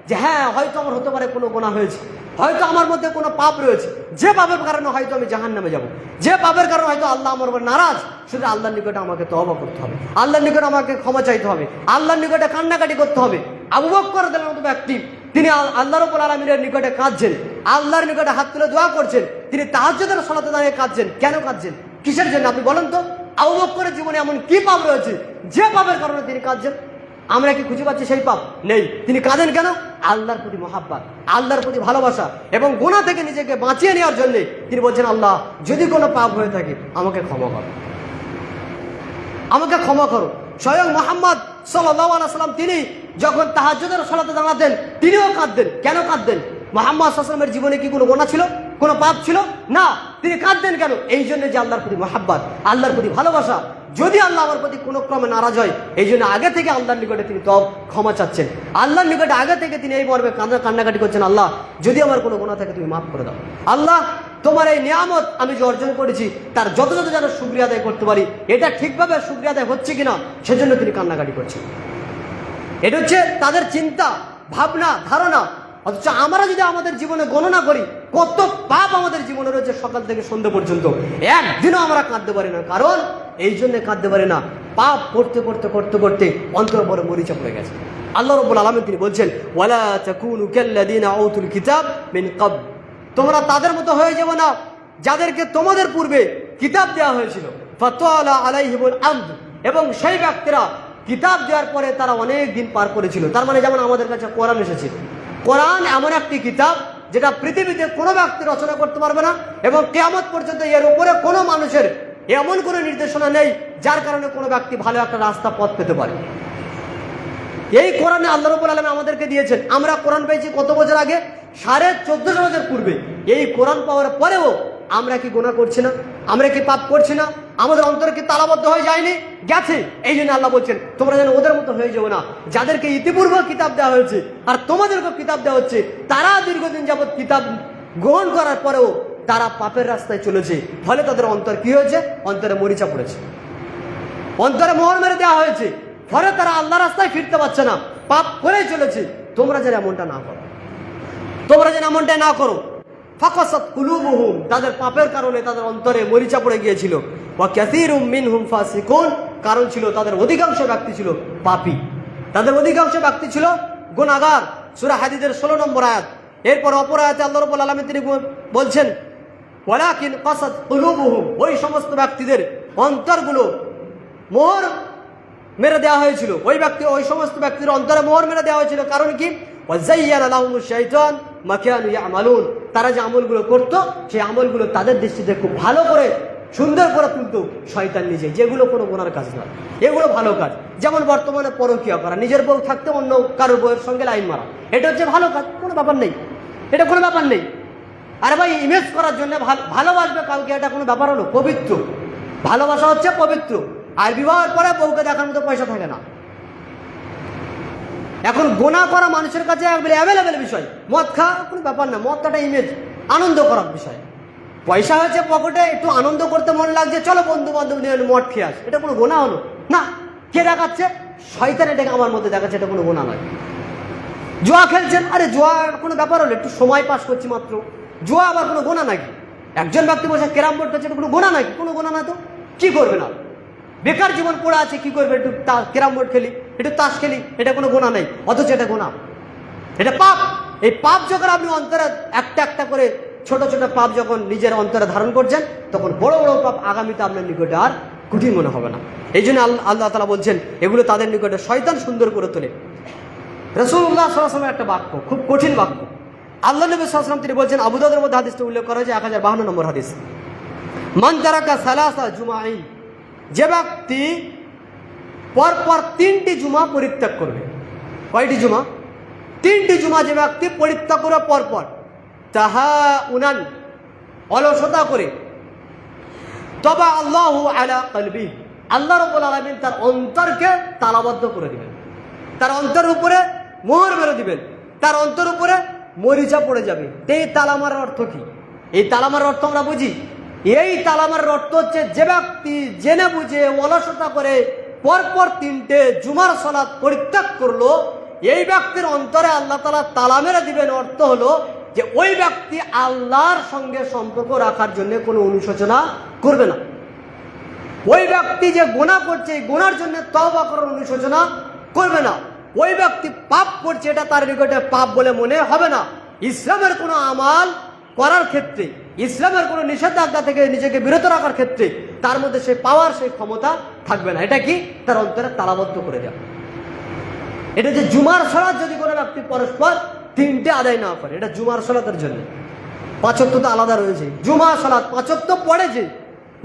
যে হ্যাঁ হয়তো আমার হতে পারে কোনো গুনাহ হয়েছে, হয়তো আমার মধ্যে কোনো পাপ রয়েছে, যে পাপের কারণে হয়তো আমি জাহান্নামে যাব, যে পাপের কারণে হয়তো আল্লাহ আমার উপর নারাজ, শুধু আল্লাহর নিকটে আমাকে তওবা করতে হবে, আল্লাহর নিকটে আমাকে ক্ষমা চাইতে হবে, আল্লাহর নিকটে কান্নাকাটি করতে হবে। আবু বকর রাদিয়াল্লাহু আনহু ব্যক্তি, তিনি আল্লাহ রাব্বুল আলামিনের নিকটে কাঁদছেন, আল্লাহর নিকটে হাত তুলে দোয়া করছেন, তিনি তাহাজ্জুদের সালাতে দাঁড়িয়ে কাঁদছেন। কেন কাঁদছেন? কিসের জন্য? আপনি বলেন তো আবু বকরের জীবনে এমন কি পাপ রয়েছে যে পাপের কারণে তিনি কাঁদছেন? আমরা কি খুঁজে পাচ্ছি সেই পাপ? নেই। তিনি কাঁদেন কেন? আল্লাহর প্রতি মহাব্বত, আল্লাহর প্রতি ভালোবাসা এবং গুনাহ থেকে নিজেকে বাঁচিয়ে নেওয়ার জন্য তিনি বলছেন আল্লাহ যদি কোনো পাপ হয়ে থাকে আমাকে ক্ষমা করো, আমাকে ক্ষমা করো। স্বয়ং মুহাম্মদ সাল্লাল্লাহু আলাইহি ওয়াসাল্লাম তিনি যখন তাহাজ্জুদের সালাতে দাঁড়াতেন তিনিও কাঁদতেন। কেন কাঁদতেন? মুহাম্মদ সাল্লাল্লাহু আলাইহি ওয়াসাল্লামের জীবনে কি কোনো গুনাহ ছিল, কোনো পাপ ছিল? না। তিনি কাঁদতেন কেন? এই জন্য যে আল্লাহর প্রতি মহাব্বত, আল্লাহর প্রতি ভালোবাসা। যদি আল্লাহ আমার প্রতি কোনো ক্রমে নারাজ হয়, এই জন্য আগে থেকে আল্লাহর নিকটে তিনি ক্ষমা চাচ্ছেন, আল্লাহর নিকটে আগে থেকে তিনি এই মর্মে কান্নাকাটি করছেন আল্লাহ যদি আমার কোনো গুনাহ থাকে তুমি মাফ করে দাও, আল্লাহ তোমার এই নিয়ামত আমি যে অর্জন করেছি তার যত যত যেন শুকরিয়া আদায় করতে পারি, এটা ঠিকভাবে শুকরিয়া আদায় হচ্ছে কিনা সেজন্য তিনি কান্নাকাটি করছেন। এটা হচ্ছে তাদের চিন্তা, ভাবনা, ধারণা। অথচ আমরা যদি আমাদের জীবনে গণনা করি কত পাপ আমাদের জীবনে রয়েছে সকাল থেকে সন্ধ্যা পর্যন্ত, একদিনও আমরা কাঁদতে পারি না। কারণ এই জন্য কাঁদতে পারি না, পাপ করতে করতে করতে করতে অন্তর বড় মরিচা পড়ে গেছে। আল্লাহ রাব্বুল আলামিন তিনি বলছেন ওয়ালা তাকুনু কাল্লাযিনা উতুল কিতাব মিন ক্বাবল, তোমরা তাদের মতো হয়ে যাবে না যাদেরকে তোমাদের পূর্বে কিতাব দেওয়া হয়েছিল, ফাতালা আলাইহিমুল আমদ, এবং সেই ব্যক্তিরা কিতাব দেওয়ার পরে তারা অনেক দিন পার করেছিল। তার মানে যেমন আমাদের কাছে কোরআন এসেছে, কোরআন এমন একটি কিতাব যেটা পৃথিবীতে কোনো ব্যক্তি রচনা করতে পারবে না এবং কিয়ামত পর্যন্ত এর উপরে কোনো মানুষের এমন কোনো নির্দেশনা নেই যার কারণে কোনো ব্যক্তি ভালো একটা রাস্তা পথ পেতে পারে। এই কোরআনে আল্লাহ রাব্বুল আলামিন আমাদেরকে দিয়েছেন। আমরা কোরআন পেয়েছি কত বছর আগে? 1450 বছর পূর্বে। এই কোরআন পাওয়ার পরেও আমরা কি গুনাহ করছি না? আমরা কি পাপ করছি না? আমাদের অন্তরে কি তালাবদ্ধ হয়ে যায়নি? গেছে। এই জন্য আল্লাহ বলছেন তোমরা যেন ওদের মতো হয়ে যাও না যাদেরকে ইতিপূর্বে কিতাব দেওয়া হয়েছে আর তোমাদেরকে কিতাব দেওয়া হচ্ছে, তারা দীর্ঘদিন যাবৎ কিতাব গ্রহণ করার পরেও তারা পাপের রাস্তায় চলেছে। ফলে তাদের অন্তর কি হয়েছে? অন্তরে মরিচা পড়েছে, অন্তরে মোহর মেরে দেওয়া হয়েছে। ফলে তারা আল্লাহ রাস্তায় ফিরতে পারছে না, পাপ করেই চলেছে। তোমরা যেন এমনটা না করো, তোমরা যেন এমনটা না করো। ফাকাসাত কুলুবুহুম, তাদের পাপের কারণে তাদের অন্তরে মরিচা পড়ে গিয়েছিল। ওয়া কাসীরুম মিনহুম ফাসিকুন, কারণ ছিল তাদের অধিকাংশ ব্যক্তি ছিল পাপী, তাদের অধিকাংশ ব্যক্তি ছিল গুনাহগার। সূরা হাদীদের 16 নম্বর আয়াত। এরপর অপর আয়াতে আল্লাহ রাব্বুল আলামিন তিনি বলছেন ওয়ালাকিন কাসাত কুলুবুহুম, ওই সমস্ত ব্যক্তিদের অন্তরগুলো মোহর মেরে দেওয়া হয়েছিল, ওই সমস্ত ব্যক্তির অন্তরে মোহর মেরে দেওয়া হয়েছিল। কারণ কি? ওয়াযায়্যানা লাহুমুশ শাইতান মা কানু ইয়ামালুন, তারা যে আমলগুলো করত সেই আমলগুলো তাদের দৃষ্টিতে খুব ভালো করে সুন্দর করে তুলতো শয়তান নিজে, যেগুলো কোনো গুনার কাজ নয়, এগুলো ভালো কাজ। যেমন বর্তমানে পরকীয়া করা, নিজের বউ থাকতে অন্য কারোর বউয়ের সঙ্গে লাইন মারা, এটা হচ্ছে ভালো কাজ, কোনো ব্যাপার নেই, এটা কোনো ব্যাপার নেই। আরে ভাই ইমেজ করার জন্য ভালোবাসবে কাউকে, এটা কোনো ব্যাপার হলো? পবিত্র ভালোবাসা হচ্ছে পবিত্র। আর বিবাহের পরে বউকে দেখার মতো পয়সা থাকে না। এখন গুনাহ করা মানুষের কাছে অ্যাভেলেবেল বিষয়। মদ খাওয়া কোনো ব্যাপার না, মদটা একটা ইমেজ, আনন্দ করার বিষয়। পয়সা হয়েছে পকেটে, একটু আনন্দ করতে মন লাগছে, চলো বন্ধু বান্ধব নিয়ে মদ খেয়ে আস, এটা কোনো গুনাহ হলো না। কে দেখাচ্ছে? শয়তান এটাকে আমার মধ্যে দেখাচ্ছে, এটা কোনো গুনাহ নয়। জুয়া খেলছেন, আরে জুয়া কোনো ব্যাপার হলো? একটু সময় পাস করছি মাত্র, জুয়া আবার কোনো গুনাহ নাকি? একজন ব্যক্তি বসে ক্যারাম বোর্ড খেলছে, এটা কোনো গুনাহ নাকি? কোনো গুনাহ না তো। কি করবে না? বেকার জীবন পড়ে আছে, কি করবে? একটু ক্যারাম বোর্ড খেলি, একটু তাস খেলি, এটা কোনো গুনাহ নেই। অথচ এটা গুনাহ, এটা পাপ। এই পাপ যখন আপনি অন্তরে একটা একটা করে ছোট ছোট পাপ যখন নিজের অন্তরে ধারণ করছেন, তখন বড় বড় পাপ আগামীতে আপনার নিকটে আর কঠিন মনে হবে না। এই জন্য আল্লাহ তাআলা বলছেন এগুলো তাদের নিকটে শয়তান সুন্দর করে তোলে। রাসূলুল্লাহ সাল্লাল্লাহু আলাইহি ওয়াসাল্লামের একটা বাক্য, খুব কঠিন বাক্য। আল্লাহ নবী সাল্লাল্লাহু আলাইহি ওয়াসাল্লাম তিনি বলছেন, আবু দাউদের মধ্যে হাদিসটা উল্লেখ করা হয়েছে 1052 নম্বর হাদিস, মান তারাকা সালাসা জুমাইন, যে ব্যক্তি পরপর 3টি জুমা পরিত্যাগ করবে। কয়টি জুমা? 3টি জুমা যে ব্যক্তি পরিত্যাগ করে পরপর, তাহা উনান, অলসতা করে, তবা আল্লাহু আলা কলবি, আল্লাহ রাব্বুল আলামিন তার অন্তরকে তালাবদ্ধ করে দিবেন, তার অন্তরের উপরে মোহর মেরে দিবেন, তার অন্তর উপরে মরিচা পড়ে যাবে। এই তালামার অর্থ কি? এই তালামার অর্থ আমরা বুঝি। এই তালামার অর্থ হচ্ছে, যে ব্যক্তি জেনে বুঝে অলসতা করে পরপর 3টে জুমার সালাত পরিত্যাগ করলো, এই ব্যক্তির অন্তরে আল্লাহ তাআলা তালা মেরে দিবেন। অর্থ হলো যে ওই ব্যক্তি আল্লাহর সঙ্গে সম্পর্ক রাখার জন্য কোনো অনুশোচনা করবে না। ওই ব্যক্তি যে গুনাহ করছে, এই গুনার জন্য তওবা করার অনুশোচনা করবে না। ওই ব্যক্তি পাপ করছে, এটা তার নিকটে পাপ বলে মনে হবে না। ইসলামের কোনো আমাল করার ক্ষেত্রে, ইসলামের কোনো নিষেধাজ্ঞা থেকে নিজেকে বিরত রাখার ক্ষেত্রে তার মধ্যে সেই পাওয়ার, সেই ক্ষমতা থাকবে না। এটা কি? তার অন্তরে তালাবদ্ধ করে দেওয়া। এটা যে জুমার সালাত যদি কোনো ব্যক্তি পরস্পর 3টে আদায় না করে, এটা জুমার সালাতের জন্য। 5 ওয়াক্ত তো আলাদা রয়েছে, জুমা সালাত 5 ওয়াক্ত পড়ে যে,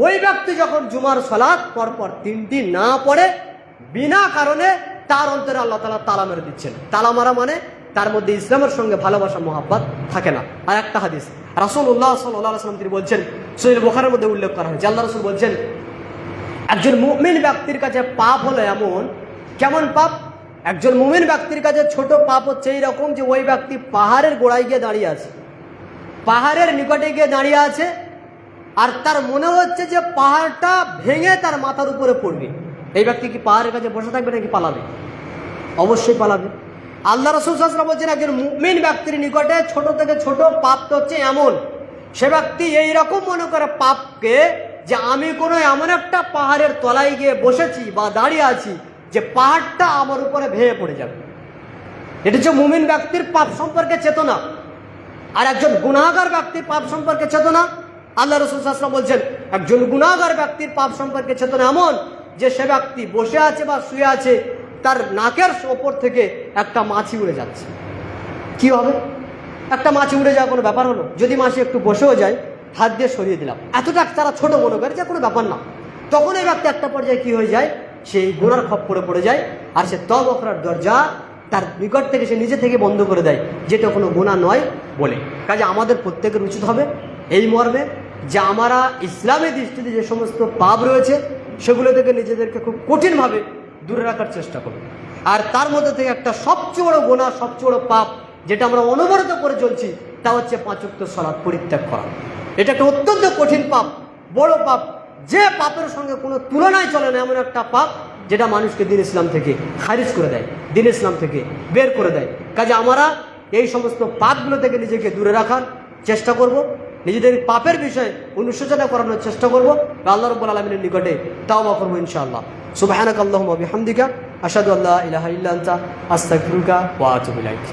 ওই ব্যক্তি যখন জুমার সালাত পরপর 3টি না পড়ে, বিনা কারণে তার অন্তরে আল্লাহ তাআলা তালা মেরে দিচ্ছেন। তালা মারা মানে তার মধ্যে ইসলামের সঙ্গে ভালোবাসা, মোহাব্বত থাকে না। আর একটা হাদিস রাসূলুল্লাহ সাল্লাল্লাহু আলাইহি ওয়াসাল্লাম তিনি বলছেন, সহিহ বুখারীর মধ্যে উল্লেখ করা হয়েছে, আল্লাহ রাসূল বলছেন, একজন মুমিন ব্যক্তির কাছে পাপ হলো এমন, কেমন পাপ? একজন মুমিন ব্যক্তির কাছে ছোট পাপ হচ্ছে এইরকম, যে ওই ব্যক্তি পাহাড়ের গোড়ায় গিয়ে দাঁড়িয়ে আছে, পাহাড়ের নিকটে গিয়ে দাঁড়িয়ে আছে, আর তার মনে হচ্ছে যে পাহাড়টা ভেঙে তার মাথার উপরে পড়বে। এই ব্যক্তি কি পাহাড়ের কাছে বসে থাকবে নাকি পালাবে? অবশ্যই পালাবে। আল্লাহ রাসূল সাল্লাল্লাহু আলাইহি ওয়াসাল্লাম বলছেন, একজন মুমিন ব্যক্তির নিকটে ছোট থেকে ছোট পাপ হচ্ছে এমন, সে ব্যক্তি এইরকম মনে করে পাপকে, যে আমি কোনো এমন একটা পাহাড়ের তলায় গিয়ে বসেছি বা দাঁড়িয়ে আছি যে পাহাড়টা আমার উপরে ভেঙে পড়ে যাবে। এটা হচ্ছে মুমিন ব্যক্তির পাপ সম্পর্কে চেতনা। আর একজন গুনাহগার ব্যক্তির পাপ সম্পর্কে চেতনা, আল্লাহ রাসূল সাল্লাল্লাহু আলাইহি ওয়াসাল্লাম বলছেন, একজন গুনাহগার ব্যক্তির পাপ সম্পর্কে চেতনা এমন, যে সে ব্যক্তি বসে আছে বা শুয়ে আছে, তার নাকের ওপর থেকে একটা মাছি উড়ে যাচ্ছে। কি হবে? একটা মাছি উড়ে যাওয়া কোনো ব্যাপার হলো? যদি মাছি একটু বসেও যায়, হাত দিয়ে সরিয়ে দিলাম, এতটা তারা ছোট মনে করে যে কোনো ব্যাপার না। তখন এই ব্যক্তি একটা পর্যায়ে কি হয়ে যায়, সেই গুনার খপ্পরে পড়ে যায়, আর সে তওবা করার দরজা তার নিকট থেকে সে নিজে থেকে বন্ধ করে দেয়, যেটা কোনো গুনাহ নয় বলে। কাজে আমাদের প্রত্যেকের উচিত হবে এই মর্মে, যে আমরা ইসলামী দৃষ্টিতে যে সমস্ত পাপ রয়েছে সেগুলো থেকে নিজেদেরকে খুব কঠিনভাবে দূরে রাখার চেষ্টা করব। আর তার মধ্যে থেকে একটা সবচেয়ে বড় গুনাহ, সবচেয়ে বড় পাপ যেটা আমরা অনবরত করে চলছি, তা হচ্ছে 5 ওয়াক্ত সালাত পরিত্যাগ করা। এটা একটা অত্যন্ত কঠিন পাপ, বড় পাপ, যে পাপের সঙ্গে কোনো তুলনায় চলে না। এমন একটা পাপ যেটা মানুষকে দিন ইসলাম থেকে খারিজ করে দেয়, দিন ইসলাম থেকে বের করে দেয়। কাজে আমরা এই সমস্ত পাপগুলো থেকে নিজেকে দূরে রাখার চেষ্টা করব, নিজেদের পাপের বিষয়ে অনুশোচনা করানোর চেষ্টা করব, আল্লাহ রাব্বুল আলামিনের নিকটে তাওবা করব ইনশাআল্লাহ। সুবহানাকাল্লাহুম্মা ওয়া বিহামদিকা, আশহাদু আল্লা ইলাহা ইল্লা আনতা, আস্তাগফিরুকা ওয়া আতুবু ইলাইক।